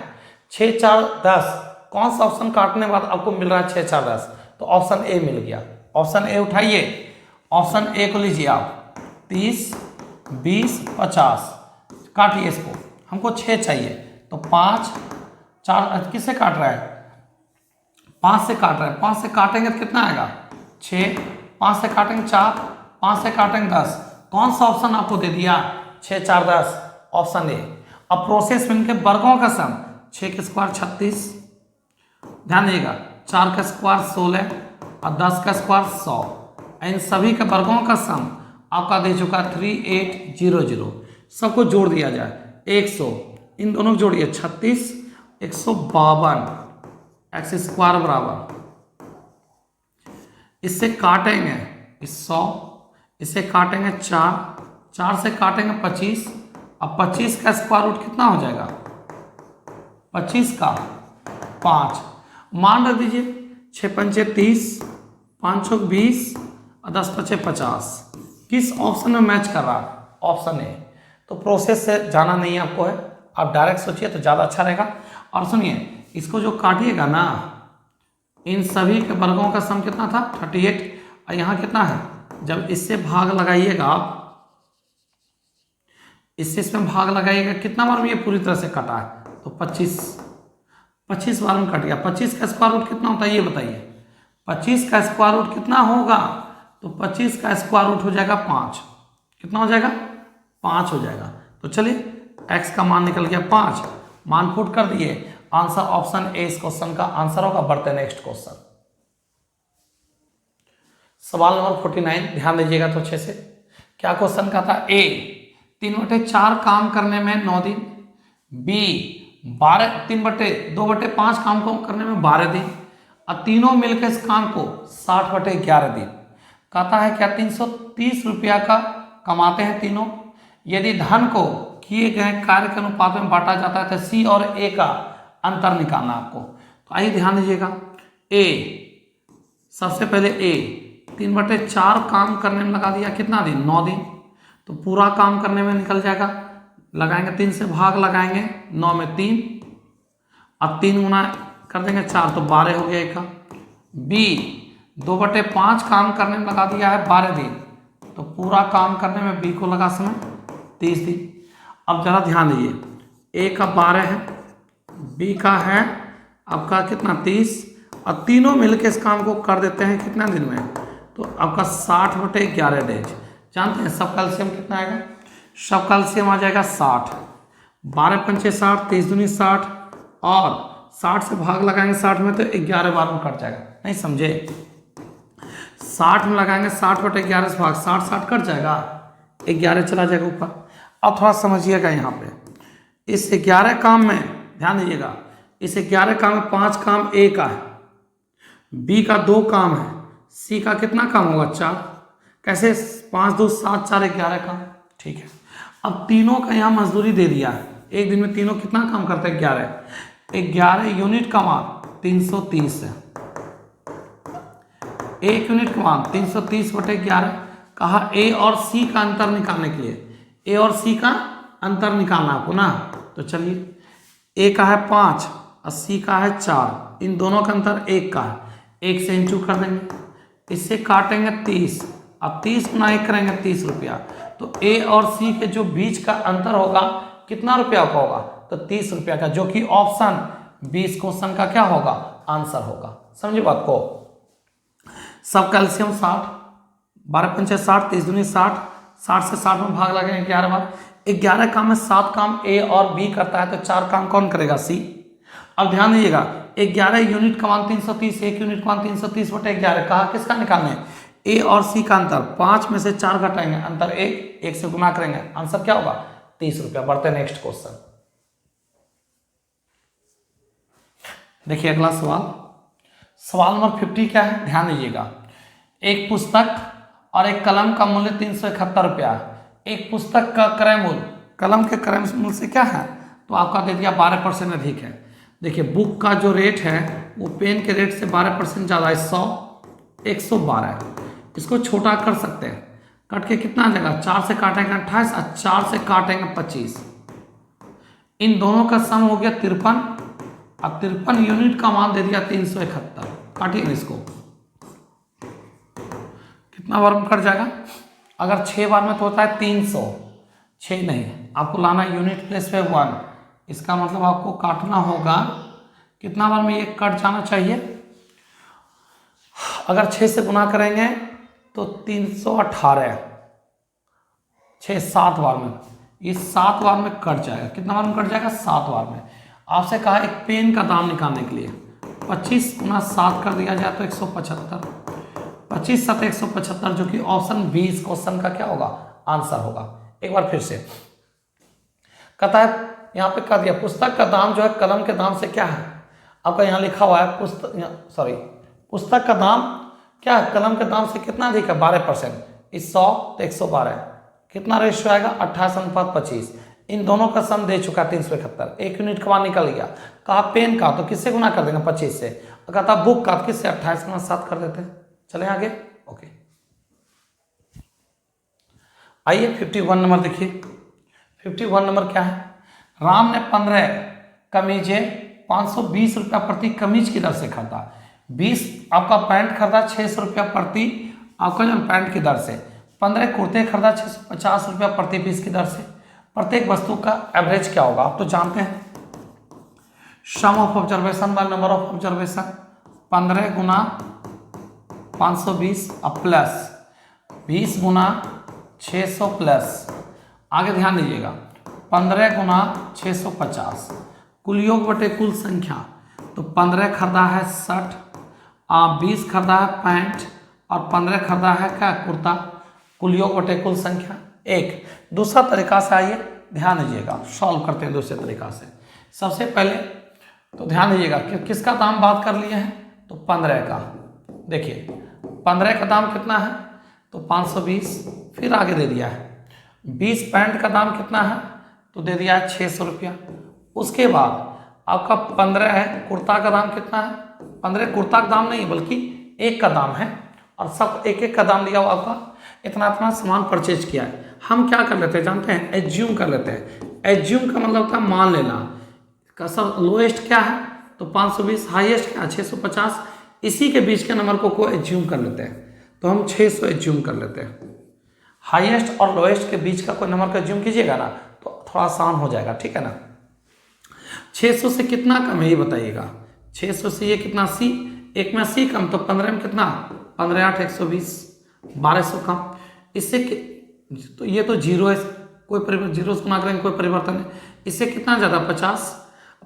A: 6, 4, 10 कौन सा ऑप्शन काटने बाद आपको मिल रहा है 6, 4, 10, तो ऑप्शन ए मिल गया, ऑप्शन ए उठाइए, ऑप्शन ए को लीजिए आप, 30, 20, 50, काटिए इसको, हमको 6 चाहिए, तो 5, 4 किससे काट रहा है, 5 से काट रहा है, 5 से काटेंगे तो कितना आएगा 6, 5 से काटेंगे 4, 5 से काटेंगे 10, कौन सा ऑप्शन आपको दे दिया 6, 4, 10, ऑप्शन ए। अब प्रोसेस में इनके वर्गों का सम, 6 के स्क्वायर 36, ध्यान दीजिएगा, 4 का स्क्वायर 16 और 10 का स्क्वायर 100, इन सभी के वर्गों का सम आपका दे चुका 3800, सबको जोड़ दिया जाए 100, इन दोनों को जोड़िए 36, 152, एक्स स्क्वायर बराबर, इससे काटेंगे 100, इससे काटेंगे 4, 4 से काटेंगे 25, अब 25 का स्क्वायर रूट कितना हो जाएगा, 25 का 5, मान रख दीजिए 6 पंचे 30, 5 चौक 20 और 10 पचे 50, किस ऑप्शन में मैच कर रहा है, ऑप्शन ए। तो प्रोसेस से जाना नहीं है आपको है, आप डायरेक्ट सोचिए तो ज़्यादा अच्छा रहेगा। और सुनिए, इसको जो काटिएगा ना, इन सभी के वर्गों का सम कितना था 38, और यहाँ कितना है, जब इससे भाग लगाइएगा आप, इससे इसमें भाग लगाइएगा, कितना बार में ये पूरी तरह से कटा है, तो 25 बार में कट गया। 25 का स्क्वायर रूट कितना होता है ये बताइए, 25 का स्क्वायर रूट कितना होगा, तो 25 का स्क्वायर रूट हो जाएगा 5, कितना हो जाएगा 5 हो जाएगा। तो चलिए x का मान निकल गया 5, मान पुट कर दिए, आंसर ऑप्शन ए इस क्वेश्चन का आंसर होगा। बढ़ते नेक्स्ट क्वेश्चन, सवाल नंबर 49, ध्यान दीजिएगा तो अच्छे से, क्या क्वेश्चन का था, ए 3/4 काम करने में 9 दिन, बी 2/5 काम को करने में 12 दिन, और तीनों मिलकर इस काम को 60/11 दिन। कहता है क्या 330 रुपया का कमाते हैं तीनों, यदि धन को किए गए कार्य के अनुपात में बांटा जाता है तो सी और ए का अंतर निकालना आपको। तो आइए ध्यान दीजिएगा, ए सबसे पहले ए 3/4 काम करने में लगा दिया, कितना दिन, 9 दिन। तो पूरा काम करने में निकल जाएगा, लगाएंगे 3 से भाग लगाएंगे, 9 में 3, अब 3 गुना कर देंगे 4, तो 12 हो गया एक का। बी 2/5 काम करने में लगा दिया है 12 दिन, तो पूरा काम करने में बी को लगा समय 30 दिन। अब जरा ध्यान दीजिए, ए का 12 है, बी का है आपका कितना 30, और तीनों मिलकर इस काम को कर देते हैं कितना दिन में, तो आपका 60/11 डेज। जानते हैं सब कैल्शियम कितना आएगा, सब कैल्शियम आ जाएगा 60, 12 पंचे 60, 30 दूनी 60, और 60 से भाग लगाएंगे 60 में, तो 11 बार में कट जाएगा, नहीं समझे। 60 में लगाएंगे 60/11 से भाग, 60 कट जाएगा, 11 चला जाएगा ऊपर। अब थोड़ा समझिएगा यहाँ पे, इस 11 काम में ध्यान दीजिएगा, इस 11 काम में 5 काम ए का है, बी का 2 काम है, सी का कितना काम होगा 4, कैसे 5 2 7 4 11 काम, ठीक है। अब तीनों का यहाँ मजदूरी दे दिया है, एक दिन में तीनों कितना काम करते हैं 11 यूनिट का मान 330 है, 1 यूनिट का मान 330/11। कहा ए और सी का अंतर निकालने के लिए, ए और सी का अंतर निकालना आपको ना, तो चलिए ए का है 5 और सी का है 4, इन दोनों का अंतर 1 का है, 1 से इंचू कर देंगे, इससे काटेंगे 30, अब 30 गुना 1 करेंगे 30 रुपया, तो ए और सी के जो बीच का अंतर होगा कितना रुपया का होगा, तो 30 रुपया का, जो कि ऑप्शन 20 क्वेश्चन का क्या होगा, आंसर होगा। समझे बात को। सब कैल्शियम 60, 12 पंचे 60, 30 दूनी 60, 60 से 60 में भाग लगेंगे 11 बार, 11 काम में 7 काम ए और बी करता है, तो 4 काम कौन करेगा, सी। अब ध्यान दीजिएगा, 11 यूनिट का मान 330, 1 यूनिट का मान 330/11, कहा किसका निकालने, ए और सी का अंतर, 5 में से 4 घटाएंगे, अंतर 1 से गुना करेंगे, आंसर क्या होगा 30 रुपया। बढ़ते नेक्स्ट क्वेश्चन, देखिए अगला सवाल, सवाल नंबर 50 क्या है, ध्यान दीजिएगा। एक पुस्तक और एक कलम का मूल्य 371 रुपया है, एक पुस्तक का क्रय मूल्य कलम के क्रय मूल्य से क्या है, तो आपका दे दिया 12% अधिक है। देखिए बुक का जो रेट है वो पेन के रेट से 12% ज़्यादा है, 112 है, इसको छोटा कर सकते हैं, कट के कितना आ जाएगा, 4 से काटेंगे 28 और 4 से काटेंगे 25, इन दोनों का सम हो गया 53, अब 53 यूनिट का मान दे दिया 371, काटिए इसको, कितना बार में कट जाएगा, अगर 6 बार में तो होता है 300, 6 नहीं, आपको लाना यूनिट प्लेस पे 1, इसका मतलब आपको काटना होगा कितना बार में ये कट जाना चाहिए, अगर 6 से गुना करेंगे तो 318, 6 7 बार में, ये 7 बार में कट जाएगा, कितना बार में कट जाएगा 7 बार में। आपसे कहा एक पेन का दाम निकालने के लिए 25 गुना 7 कर दिया जाए तो 175, 25 7 175, जो कि ऑप्शन 20 क्वेश्चन का क्या होगा, आंसर होगा। एक बार फिर से कहता है, यहाँ पे कह दिया पुस्तक का दाम जो है कलम के दाम से क्या है, आपका यहाँ लिखा हुआ है पुस्तक का दाम क्या है, कलम के दाम से कितना अधिक है, 12%, इस 100 तो 112, कितना रेशियो आएगा 28:25, इन दोनों का सम दे चुका 371, 1 यूनिट का मान निकल गया। कहा पेन का तो किससे गुना कर देंगे 25 से, कहता बुक का किससे 28 गुना 7 कर देते हैं। चले आगे, ओके आइए 51 नंबर देखिए। 51 नंबर क्या है, राम ने 15 कमीजें 520 रुपया प्रति कमीज की दर से खरीदा, 20 आपका पैंट खरीदा 600 रुपया प्रति आपका जो पैंट की दर से, 15 कुर्ते खरीदा 650 रुपया प्रति पीस की दर से, प्रत्येक वस्तु का एवरेज क्या होगा आप तो जानते हैं, sum of observation by number of observation, 15 गुना 520 प्लस 20 गुना 600 प्लस, आगे ध्यान दीजिएगा 15 गुना 650, कुल योग बटे कुल संख्या, तो 15 खरीदा है शर्ट, 20 खरीदा है पैंट और 15 खरीदा है क्या कुर्ता, कुल योग बटे कुल संख्या। एक दूसरा तरीका से आइए ध्यान दीजिएगा, सॉल्व करते हैं दूसरे तरीका से। सबसे पहले तो ध्यान दीजिएगा कि किसका दाम बात कर लिए हैं, तो 15 का, देखिए 15 का दाम कितना है तो 520, फिर आगे दे दिया है 20 पैंट का दाम कितना है तो दे दिया है 600 रुपया, उसके बाद आपका 15 है कुर्ता का दाम कितना है, 15 कुर्ता का दाम नहीं बल्कि एक का दाम है, और सब एक एक का दाम दिया हुआ आपका, इतना इतना सामान परचेज किया है। हम क्या कर लेते हैं जानते हैं, एज्यूम कर लेते हैं। एज्यूम का मतलब होता है मान लेना का। सब लोएस्ट क्या है तो 520, हाईएस्ट क्या 650, इसी के बीच के नंबर को एज्यूम कर लेते हैं। तो हम 600 एज्यूम कर लेते हैं। हाईएस्ट और लोएस्ट के बीच का कोई नंबर का एज्यूम कीजिएगा ना तो थोड़ा आसान हो जाएगा, ठीक है ना। 600 से कितना कम है ये बताइएगा। 600 से ये कितना, सी, एक में 80 कम तो 15 में कितना, 15 8 120, 1200 कम। इससे तो ये तो जीरो है, कोई परिवर्तन, जीरो से गुना करेंगे कोई परिवर्तन है। इससे कितना ज़्यादा,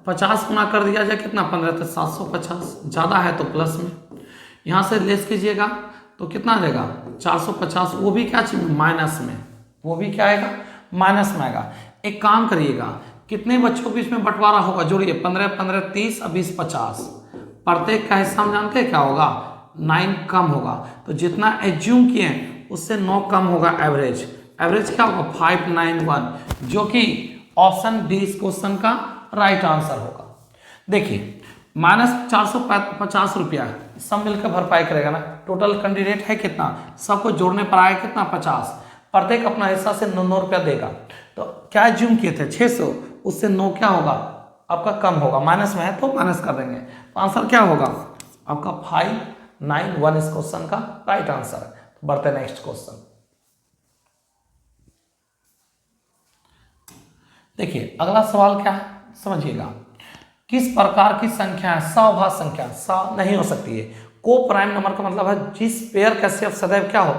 A: 50 गुना कर दिया जाए कितना, 15 तो 750, ज़्यादा है तो प्लस में। यहाँ से लेस कीजिएगा तो कितना आ जाएगा 450, वो भी क्या चाहिए माइनस में, वो भी क्या आएगा माइनस में आएगा। एक काम करिएगा, कितने बच्चों के बीच में बंटवारा होगा, जोड़िए 15 15 30 और 20 50, प्रत्येक का हिस्सा हम जानते हैं क्या होगा, 9 कम होगा। तो जितना एज्यूम किए उससे 9 कम होगा एवरेज। एवरेज क्या होगा 591, जो कि ऑप्शन डी इस क्वेश्चन का राइट आंसर होगा। देखिए -450 रुपया सब मिलकर भरपाई करेगा ना। टोटल कैंडिडेट है कितना, सबको जोड़ने पर आया कितना 50, प्रत्येक अपना हिस्सा से 9 रुपया देगा। तो क्या एज्यूम किए थे 600, उससे 9 क्या होगा आपका कम होगा, माइनस में है तो माइनस कर देंगे। तो आंसर क्या होगा आपका 591 इस क्वेश्चन का राइट आंसर है। तो बढ़ते नेक्स्ट क्वेश्चन। देखिए अगला सवाल क्या है समझिएगा, किस प्रकार की संख्या है सौभाज्य संख्या, सा नहीं हो सकती है। को प्राइम नंबर का मतलब है जिस पेयर का शेप सदैव क्या हो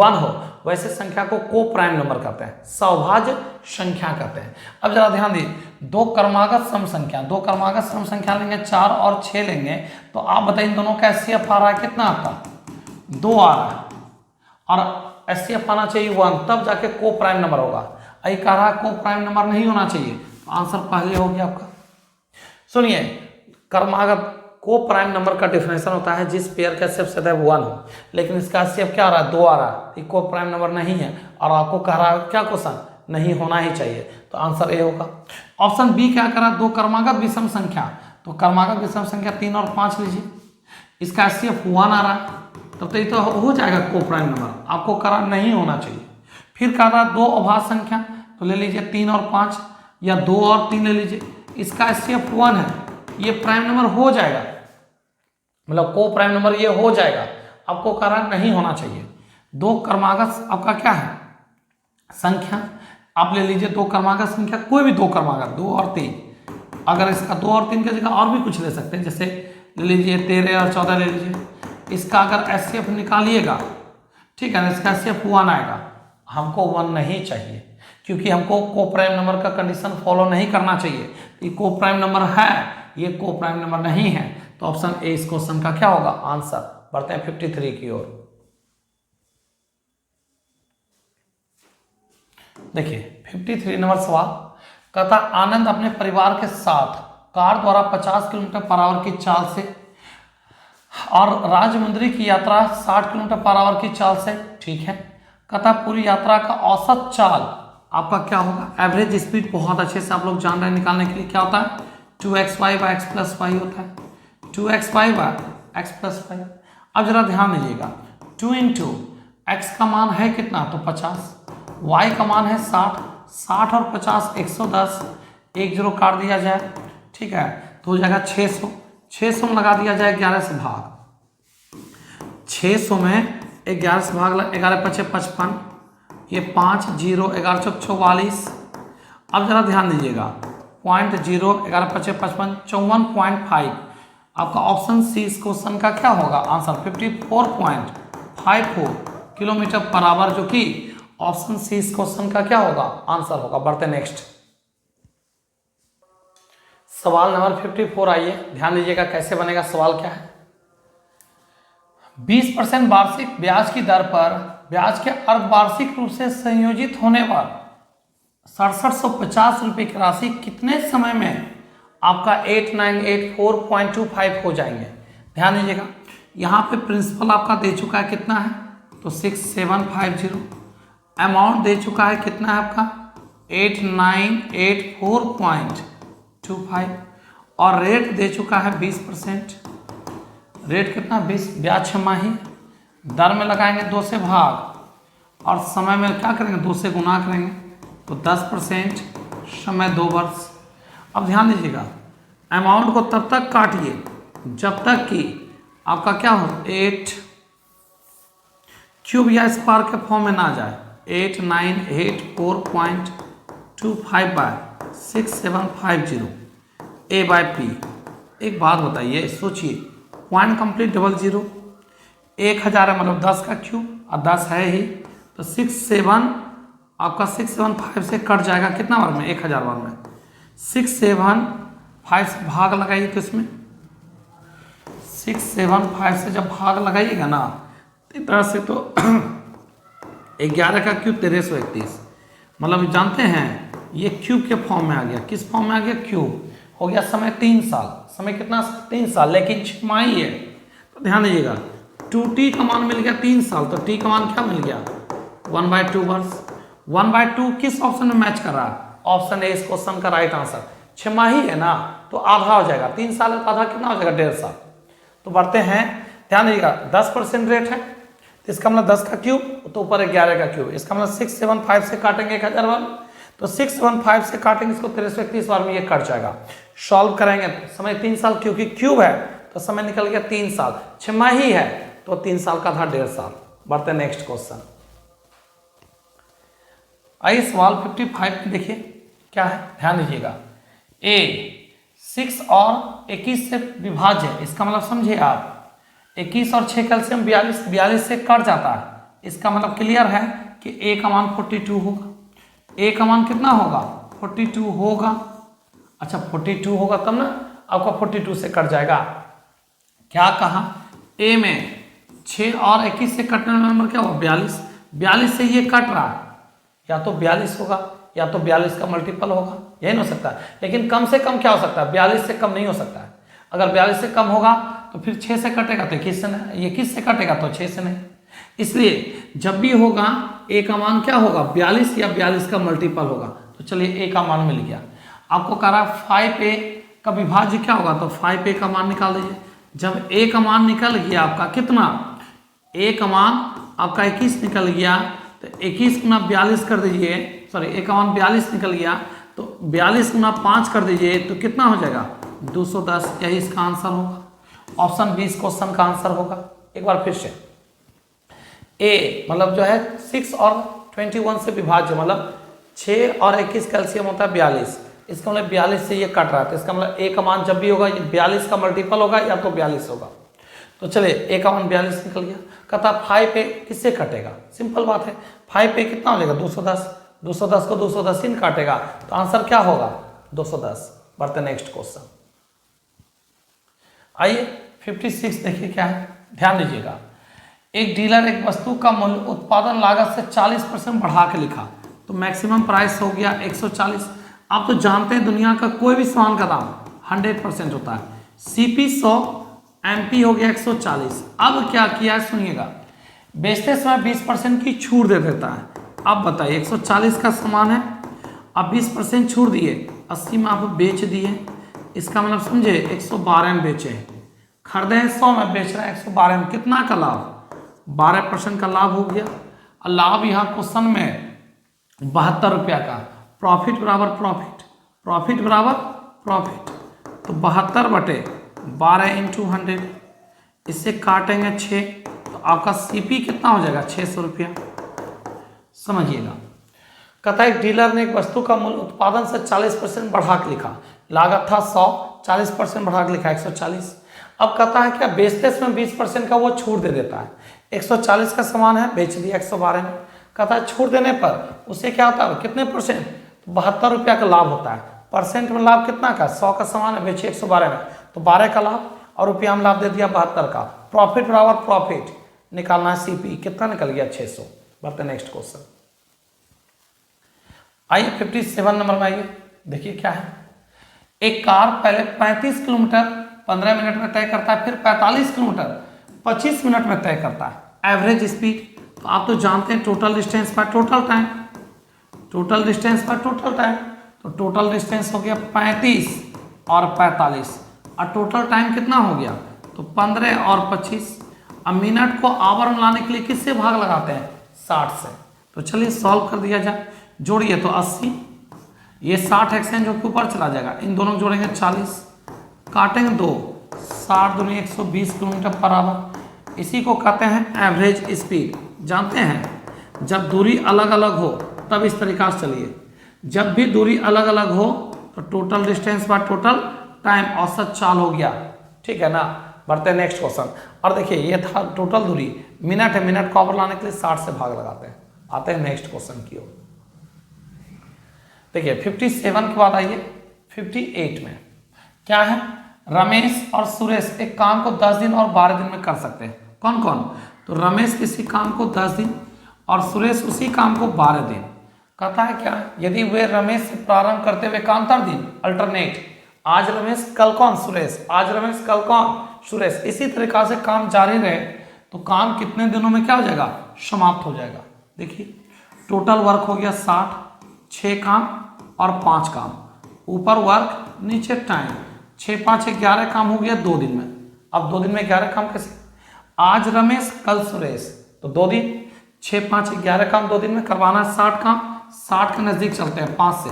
A: 1 हो, वैसे संख्या को को प्राइम नंबर कहते हैं, सौभाज्य संख्या कहते हैं। अब जरा ध्यान दीजिए, दो क्रमागत सम संख्या, दो क्रमागत सम संख्या लेंगे 4 और 6 लेंगे, तो आप बताइए इन दोनों का एचसीएफ आ रहा है कितना आपका 2 आ रहा है, और एचसीएफ आना चाहिए 1, तब जाके को प्राइम नंबर होगा। यही कह रहा है को प्राइम नंबर नहीं होना चाहिए, तो आंसर पहले हो गया आपका। सुनिए क्रमागत को प्राइम नंबर का डिफिनेशन होता है जिस पेयर का एचसीएफ सदैव 1 हो, लेकिन इसका एचसीएफ क्या आ रहा है 2 आ रहा है, ये को प्राइम नंबर नहीं है, और आपको कह रहा है क्या क्वेश्चन नहीं होना ही चाहिए, तो आंसर ए होगा। ऑप्शन बी क्या कर रहा है, दो क्रमागत विषम संख्या, तो क्रमागत विषम संख्या 3 और 5 लीजिए, इसका एचसीएफ 1 आ रहा है, तब तो ये तो हो जाएगा को प्राइम नंबर, आपको करा नहीं होना चाहिए। फिर कह रहा है दो अभाज्य संख्या, तो ले लीजिए 3 और 5, या 2 और 3 ले लीजिए, इसका एचसीएफ 1 है, ये प्राइम नंबर हो जाएगा, मतलब को प्राइम नंबर ये हो जाएगा, आपको कह रहा नहीं होना चाहिए। दो क्रमागत आपका क्या है संख्या, आप ले लीजिए दो क्रमागत संख्या, कोई भी दो क्रमागत 2 और 3, अगर इसका 2 और 3 की जगह और भी कुछ ले सकते हैं, जैसे ले लीजिए 13 और 14 ले लीजिए, इसका अगर एचसीएफ निकालिएगा ठीक है ना, इसका एचसीएफ 1 आएगा, हमको 1 नहीं चाहिए, क्योंकि हमको को प्राइम नंबर का कंडीशन फॉलो नहीं करना चाहिए। ये को प्राइम नंबर है, ये को प्राइम नंबर नहीं है, तो ऑप्शन ए इस क्वेश्चन का क्या होगा आंसर। बढ़ते हैं 53 की ओर। देखिए 53 नंबर सवाल कहता आनंद अपने परिवार के साथ कार द्वारा 50 किलोमीटर पर आवर की चाल से और राजमुंदरी की यात्रा 60 किलोमीटर पर आवर की चाल से, ठीक है, कहता पूरी यात्रा का औसत चाल आपका क्या होगा। एवरेज स्पीड बहुत अच्छे से आप लोग जान रहे हैं, निकालने के लिए क्या होता है 2xy bye x plus Y होता है, 2xy bye x plus Y. अब जरा ध्यान दीजिएगा 2 इंटू एक्स का मान है कितना तो 50, y का मान है 60, 60 और 50 110, एक जीरो काट दिया जाए ठीक है, तो हो जाएगा 600, 600 में लगा दिया जाए 11 से भाग, 600 में 11 से भाग 11 5 55, ये 5 0 11 चौक 44। अब जरा ध्यान दीजिएगा 0.0 11 5 55 54.5, आपका ऑप्शन सी इस क्वेश्चन का क्या होगा आंसर 54.54 किलोमीटर पर आवर, जो कि ऑप्शन सी इस क्वेश्चन का क्या होगा आंसर होगा। बढ़ते नेक्स्ट सवाल नंबर 54। आइए ध्यान दीजिएगा कैसे बनेगा, सवाल क्या है 20% वार्षिक ब्याज की दर पर ब्याज के अर्धवार्षिक रूप से संयोजित होने पर 6750 रुपये की राशि कितने समय में आपका 8984.25 हो जाएंगे। ध्यान दीजिएगा यहाँ पे प्रिंसिपल आपका दे चुका है कितना है तो 6750, अमाउंट दे चुका है कितना है आपका 8984.25, और रेट दे चुका है 20%, रेट कितना 20 ब्याज छमाही दर में लगाएंगे 2 से भाग और समय में क्या करेंगे 2 से गुना करेंगे, तो 10% समय 2 वर्ष। अब ध्यान दीजिएगा, अमाउंट को तब तक काटिए जब तक कि आपका क्या हो 8 क्यूब या स्क्वायर के फॉर्म में ना जाए। 8984.25 बाय 6750 A/P। एक बात बताइए, सोचिए, पॉइंट कंप्लीट 00, 1000 है मतलब 10 का क्यूब और 10 है ही, तो 67 आपका 675 से कट जाएगा कितना बार में, 1000 बार में। 675 से भाग लगाइए, तो इसमें 675 से जब भाग लगाइएगा ना इस तरह से, तो 11 का क्यूब 1331, मतलब जानते हैं ये क्यूब के फॉर्म में आ गया। किस फॉर्म में आ गया, क्यूब हो गया। समय 3 साल, समय कितना 3 साल, लेकिन छमाही है, तो ध्यान दीजिएगा 2t का मान मिल गया 3 साल, तो t का मान क्या मिल गया 1/2 वर्ष। 1/2 किस ऑप्शन में मैच कर रहा है, ऑप्शन ए इस क्वेश्चन का राइट आंसर। छमाही है ना, तो आधा हो जाएगा, 3 साल है तो आधा कितना हो जाएगा 1.5 साल। तो बढ़ते हैं, ध्यान दीजिएगा 10% रेट है, तो इसका मतलब 10 का क्यूब तो ऊपर 11 का क्यूब, इसका मतलब 675 से काटेंगे 1000 बार, तो 675 से काटेंगे इसको 1331 बार में ये कट जाएगा। सॉल्व करेंगे तो समय 3 साल, क्योंकि क्यूब है तो समय निकल गया 3 साल, छमाही है तो 3 साल का था 1.5 साल। बढ़ते हैं नेक्स्ट क्वेश्चन। आइए सवाल 55 में देखिए क्या है, ध्यान दीजिएगा। ए 6 और 21 से विभाज्य है, इसका मतलब समझिए आप 21 और 6 कैल्शियम 42 से कट जाता है, इसका मतलब क्लियर है कि ए का मान 42 होगा। ए का मान कितना होगा 42 होगा। अच्छा 42 होगा तब ना आपका 42 से कट जाएगा। क्या कहा, ए में 6 और 21 से कटने वाला नंबर क्या होगा 42। 42 से ये कट रहा है, या तो 42 होगा या तो 42 का मल्टीपल होगा, यही हो सकता है। लेकिन कम से कम क्या हो सकता है, 42 से कम नहीं हो सकता है। अगर 42 से कम होगा तो फिर 6 से कटेगा तो 21 से नहीं, 21 से कटेगा तो 6 से नहीं। इसलिए जब भी होगा ए का मान क्या होगा 42 या 42 का मल्टीपल होगा। तो चलिए ए का मान मिल गया। आपको कह रहा 5a का विभाज्य क्या होगा, तो 5a का मान निकाल दीजिए। जब ए का मान निकल गया आपका कितना, ए का मान आपका 21 निकल गया, तो 21 गुना 42 कर दीजिए, सॉरी ए का मान 42 निकल गया, तो 42 गुना 5 कर दीजिए तो कितना हो जाएगा 210। यही इसका आंसर होगा, ऑप्शन 20 क्वेश्चन का आंसर होगा। एक बार फिर से, ए मतलब जो है 6 और 21 से विभाज्य, मतलब 6 और 21 कैल्शियम होता है 42, इसका मतलब 42 से ये कट रहा था, इसका मतलब ए का मान जब भी होगा 42 का मल्टीपल होगा या तो 42 होगा। तो चलिए ए का मान 42 निकल गया। कहता 5 पे किससे कटेगा, सिंपल बात है, 5 पे कितना हो जाएगा 210, 210 को 210 ही काटेगा, तो आंसर क्या होगा 210। बढ़ते नेक्स्ट क्वेश्चन। आइए 56 देखिए क्या है, ध्यान दीजिएगा। एक डीलर एक वस्तु का मूल्य उत्पादन लागत से 40% बढ़ा के लिखा, तो मैक्सिमम प्राइस हो गया 140। आप तो जानते हैं दुनिया का कोई भी सामान का दाम 100% होता है। CP 100, MP हो गया 140। अब क्या किया सुनिएगा, बेचते समय 20% की छूट दे देता है। अब बताइए 140 का सामान है, आप 20% छूट दिए, 80 में आप बेच दिए, इसका मतलब समझे 112 में बेचे, खरीदे 100 में बेच रहे हैं 112 में, कितना का लाभ 12% का लाभ हो गया। और लाभ यहाँ क्वेश्चन में 72 रुपया का, प्रॉफिट बराबर प्रॉफिट, प्रॉफिट बराबर प्रॉफिट, तो 72/12 × 100, इससे काटेंगे 6, तो आपका CP कितना हो जाएगा 600 रुपया। समझिएगा, कहता है डीलर ने एक वस्तु का मूल्य उत्पादन से 40% बढ़ा के लिखा, लागत था 100, 40% बढ़ा के लिखा 140। अब कहता है क्या बेचते समय 20% का वो छूट दे देता है, 140 का सामान है बेच दिया 112 में। कहता है छूट देने पर उससे क्या होता है कितने परसेंट, 72 रुपया का लाभ होता है। परसेंट में लाभ कितना का, 100 का सामान है बेचे 112 में, तो 12 का लाभ, और रुपया में लाभ दे दिया 72 का। प्रॉफिट बराबर प्रॉफिट निकालना है, CP कितना निकल गया 600। बढ़ते नेक्स्ट क्वेश्चन। आइए 57 नंबर में आइए, देखिए क्या है। एक कार पहले 35 किलोमीटर 15 मिनट में तय करता है, फिर 45 किलोमीटर 25 मिनट में तय करता है एवरेज स्पीड। तो आप तो जानते हैं टोटल डिस्टेंस पर टोटल टाइम, टोटल डिस्टेंस पर टोटल टाइम, तो टोटल डिस्टेंस हो गया 35 और 45, और टोटल टाइम कितना हो गया तो 15 और 25। अब मिनट को आवर में लाने के लिए किससे भाग लगाते हैं? 60 से। तो चलिए सॉल्व कर दिया जाए। जोड़िए तो 80, ये 60 एक्सचेंज होकर ऊपर चला जाएगा, इन दोनों को जोड़ेंगे 40, काटेंगे 2, 60 दूनी 120 किलोमीटर पर आवर। इसी को कहते हैं एवरेज स्पीड। जानते हैं जब दूरी अलग अलग हो तब इस तरीका से चलिए, जब भी दूरी अलग अलग हो तो total distance by total time, औसत चाल हो गया, ठीक है ना। बढ़ते हैं नेक्स्ट क्वेश्चन। और देखिए ये था टोटल दूरी, मिनट है, मिनट को आवर लाने के लिए 60 से भाग लगाते हैं। आते हैं नेक्स्ट क्वेश्चन की ओर। देखिए 57 के बाद आइए 58 में क्या है? रमेश और सुरेश एक काम को 10 दिन और 12 दिन में कर सकते हैं। कौन कौन? तो रमेश किसी काम को 10 दिन और सुरेश उसी काम को 12 दिन। कहता है क्या? यदि वे रमेश से प्रारंभ करते हुए एकांतर दिन, अल्टरनेट, आज रमेश कल कौन? सुरेश। आज रमेश कल कौन? सुरेश। इसी तरीका से काम जारी रहे तो काम कितने दिनों में क्या हो जाएगा? समाप्त हो जाएगा। देखिए टोटल वर्क हो गया 60, 6 काम और 5 काम, ऊपर वर्क नीचे टाइम, 6 5 11 काम हो गया 2 दिन में। अब 2 दिन में 11 काम कैसे? आज रमेश कल सुरेश, तो 2 दिन, 6 5 11 काम 2 दिन में करवाना है 60 काम, 60 के नजदीक चलते हैं 5 से,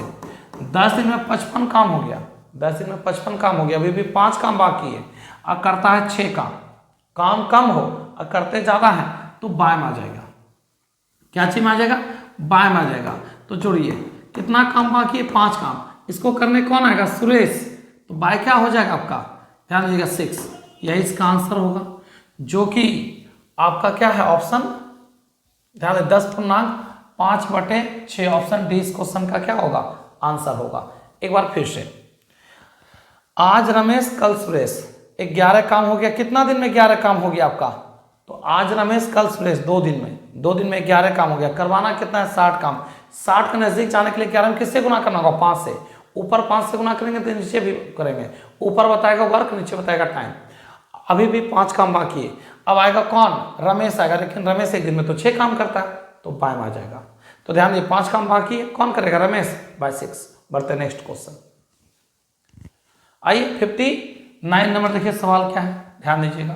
A: 10 दिन में 55 काम हो गया, 10 दिन में 55 काम हो गया, अभी भी 5 काम बाकी है। अब करता है 6 काम, काम कम हो और करते ज्यादा है तो बाय में आ जाएगा। क्या चीज में आ जाएगा? बाय में आ जाएगा। तो जोड़िए कितना काम बाकी है? 5 काम। इसको करने कौन आएगा? सुरेश। तो बाय क्या हो जाएगा आपका? ध्यान दीजिएगा 6। यही इसका आंसर होगा, जो कि आपका क्या है? ऑप्शन, ध्यान दें 10.5/6 ऑप्शन डी इस क्वेश्चन का क्या होगा? आंसर होगा। एक बार फिर से, आज रमेश कल सुरेश, 11 काम हो गया। कितना दिन में 11 काम हो गया आपका? तो आज रमेश कल सुरेश 2 दिन में, 2 दिन में 11 काम हो गया। करवाना कितना है? 60 काम। 60 के नजदीक जाने के लिए 11 में किससे गुना करना होगा? 5 से। ऊपर 5 से गुना करेंगे तो नीचे भी करेंगे, ऊपर बताएगा वर्क, नीचे बताएगा टाइम। अभी भी 5 काम बाकी है। अब आएगा कौन? रमेश आएगा, लेकिन रमेश एक दिन में तो 6 काम करता है तो बाय में आ जाएगा। तो ध्यान दीजिए 5 काम बाकी है, कौन करेगा? रमेश, बाय 6। बढ़ते नेक्स्ट क्वेश्चन। आइए 59 नंबर देखिए, सवाल क्या है? ध्यान दीजिएगा।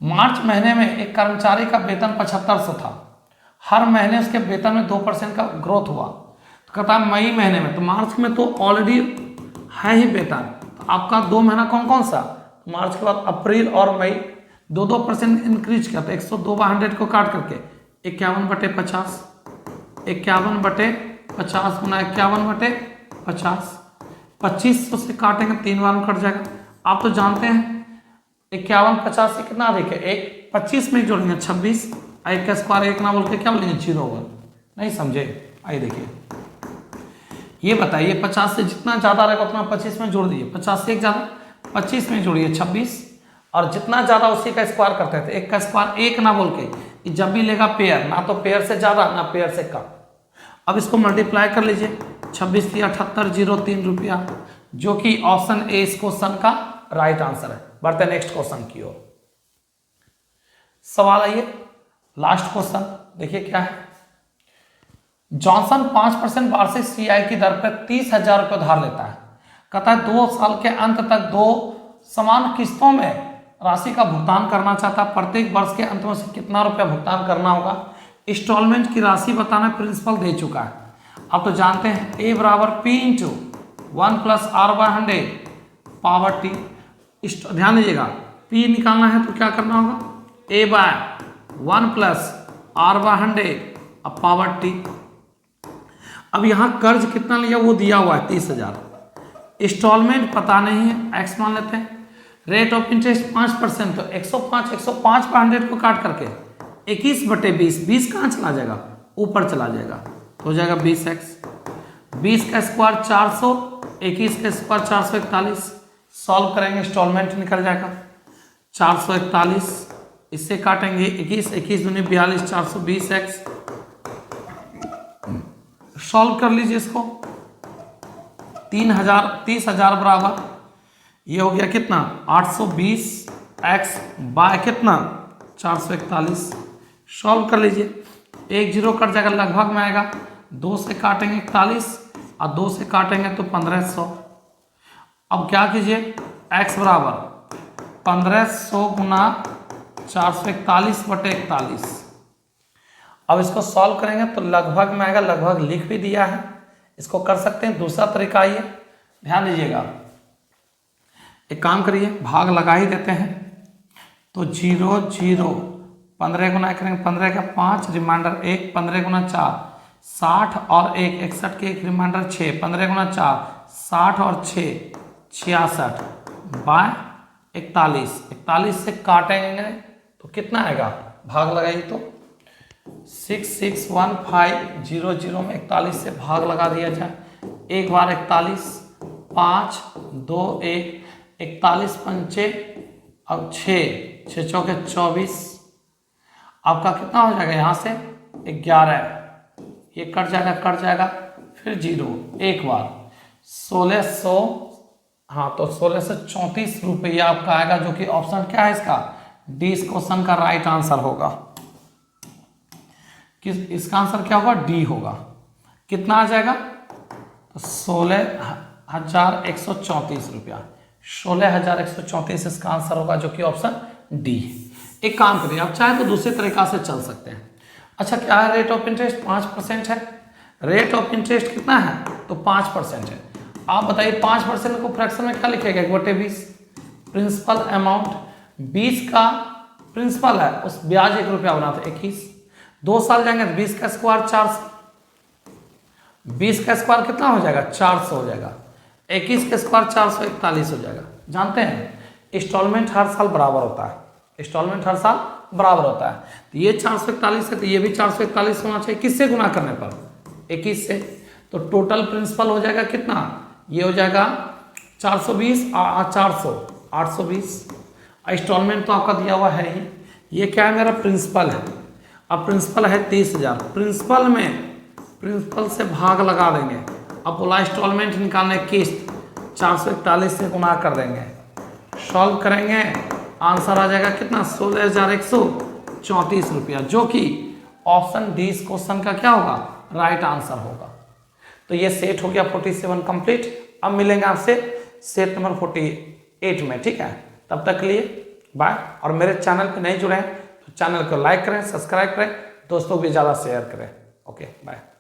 A: मार्च महीने में एक कर्मचारी का वेतन 7500 था, हर महीने उसके वेतन में 2% का ग्रोथ हुआ। तो कहता है मई महीने में, तो मार्च में तो ऑलरेडी है ही वेतन, तो आपका 2 महीना कौन कौन सा? मार्च के बाद अप्रैल और मई 2% इंक्रीज किया। तो 102/100 को काट करके 51/50, 51/50 गुना 51/50, 2500 से काटेंगे 3 बार में कट जाएगा। आप तो जानते हैं 51/50 से कितना अधिक है? 1 25 में जोड़ेंगे 26, 1 का स्क्वायर 1 ना बोल के क्या बोलेंगे? 0 होगा। नहीं समझे? आइए देखिए, ये बताइए 50 से जितना ज्यादा रहेगा उतना 25 में जोड़ दीजिए। 50 से 1 ज्यादा, 25 में जोड़िए 26, और जितना ज्यादा उसी का स्क्वायर करते थे। 1 का स्क्वायर 1 ना बोल के, जब भी लेगा पेयर, ना तो पेयर से ज्यादा ना पेयर से कम। अब इसको मल्टीप्लाई कर लीजिए, 26 × 78 0 3 रुपया, जो कि ऑप्शन ए इस क्वेश्चन का राइट आंसर है। बढ़ते हैं नेक्स्ट क्वेश्चन की ओर। सवाल आइए लास्ट क्वेश्चन, देखिए क्या है। जॉनसन 5% वार्षिक सीआई की दर पर 30,000 रुपये उधार लेता है। कहता है 2 साल के अंत तक 2 समान किस्तों में राशि का भुगतान करना चाहता है। प्रत्येक वर्ष के अंत में से कितना रुपया भुगतान करना होगा? इंस्टॉलमेंट की राशि बताना प्रिंसिपल दे चुका है। आप तो जानते हैं A = P × 1 + R/100 power T। ध्यान दीजिएगा, P निकालना है तो क्या करना होगा? A/1 + R/100 power T। अब यहाँ कर्ज कितना लिया वो दिया हुआ है 30,000, इंस्टॉलमेंट पता नहीं है, एक्स मान लेते हैं। रेट ऑफ इंटरेस्ट 5%, तो 105 को काट करके 21/20, 20 कहाँ चला जाएगा? ऊपर चला जाएगा, हो जाएगा 20x। 20 का स्क्वायर 400, 21 का स्क्वायर 441। सॉल्व करेंगे इंस्टॉलमेंट निकल जाएगा 441, इससे काटेंगे 21, 21 दूनी 42, 420x। सॉल्व कर लीजिए इसको, 30,000 बराबर ये हो गया कितना? 820x बाय कितना? 441। सॉल्व कर लीजिए, 1 0 कट जाएगा, लगभग में आएगा। 2 से काटेंगे 41 और 2 से काटेंगे तो 1500। अब क्या कीजिए, x बराबर 1500 गुना 441/41। अब इसको सॉल्व करेंगे तो लगभग में आएगा, लगभग लिख भी दिया है, इसको कर सकते हैं। दूसरा तरीका ये ध्यान दीजिएगा, एक काम करिए, भाग लगा ही देते हैं। तो 0 0 15 गुना करेंगे, 15 का 5 रिमाइंडर 1, 15 गुना 4 60 और 1 61 के 1 रिमाइंडर 6, 15 गुना 4 60 और 6 66 बाय 41। 41 से काटेंगे तो कितना आएगा, भाग लगाइए तो 661500 में 41 से भाग लगा दिया जाए। एक बार 41 5 2 1 41 पंचे अब 6 6 चौके 24, आपका कितना हो जाएगा, यहाँ से 11, ये कट जाएगा फिर 0 एक बार 1600, हाँ तो 1634 रुपया आपका आएगा, जो कि ऑप्शन क्या है इसका, डी इस क्वेश्चन का राइट आंसर होगा। इसका आंसर क्या होगा, डी होगा। कितना आ जाएगा, तो 16,134 रुपया, 16,134 इसका आंसर होगा, जो कि ऑप्शन डी। एक काम करिए, आप चाहे तो दूसरे तरीका से चल सकते हैं। अच्छा क्या है, रेट ऑफ इंटरेस्ट 5% है। रेट ऑफ इंटरेस्ट कितना है, तो 5% है। आप बताइए 5% को फ्रैक्शन में क्या लिखेगा, 1/20। प्रिंसिपल अमाउंट 20 का प्रिंसिपल है, उस ब्याज 1 रुपया बना था 21, 2 साल जाएंगे तो 20 का स्क्वायर 400, 20 का स्क्वायर कितना हो जाएगा, 400 हो जाएगा, 21 का स्क्वायर 441 हो जाएगा। जानते हैं इंस्टॉलमेंट हर साल बराबर होता है, इंस्टॉलमेंट हर साल बराबर होता है। तो ये 441 है, तो ये भी 441 होना चाहिए। किससे गुना करने पर, 21 से। तो टोटल प्रिंसिपल हो जाएगा कितना, ये हो जाएगा 420 400 820। इंस्टॉलमेंट तो आपका दिया हुआ है ही। ये क्या है, मेरा प्रिंसिपल है। अब प्रिंसिपल है 30,000, प्रिंसिपल में प्रिंसिपल से भाग लगा देंगे। अब बोला इंस्टॉलमेंट निकालने, किस्त 441 से गुना कर देंगे, सॉल्व करेंगे, आंसर आ जाएगा कितना, 16,134 रुपया, जो कि ऑप्शन डी इस क्वेश्चन का क्या होगा, राइट आंसर होगा। तो ये सेट हो गया 47 कंप्लीट। अब मिलेंगे आपसे सेट नंबर 48 में, ठीक है। तब तक के लिए बाय। और मेरे चैनल पे नहीं जुड़े हैं तो चैनल को लाइक करें, सब्सक्राइब करें, दोस्तों को भी ज़्यादा शेयर करें। Okay bye.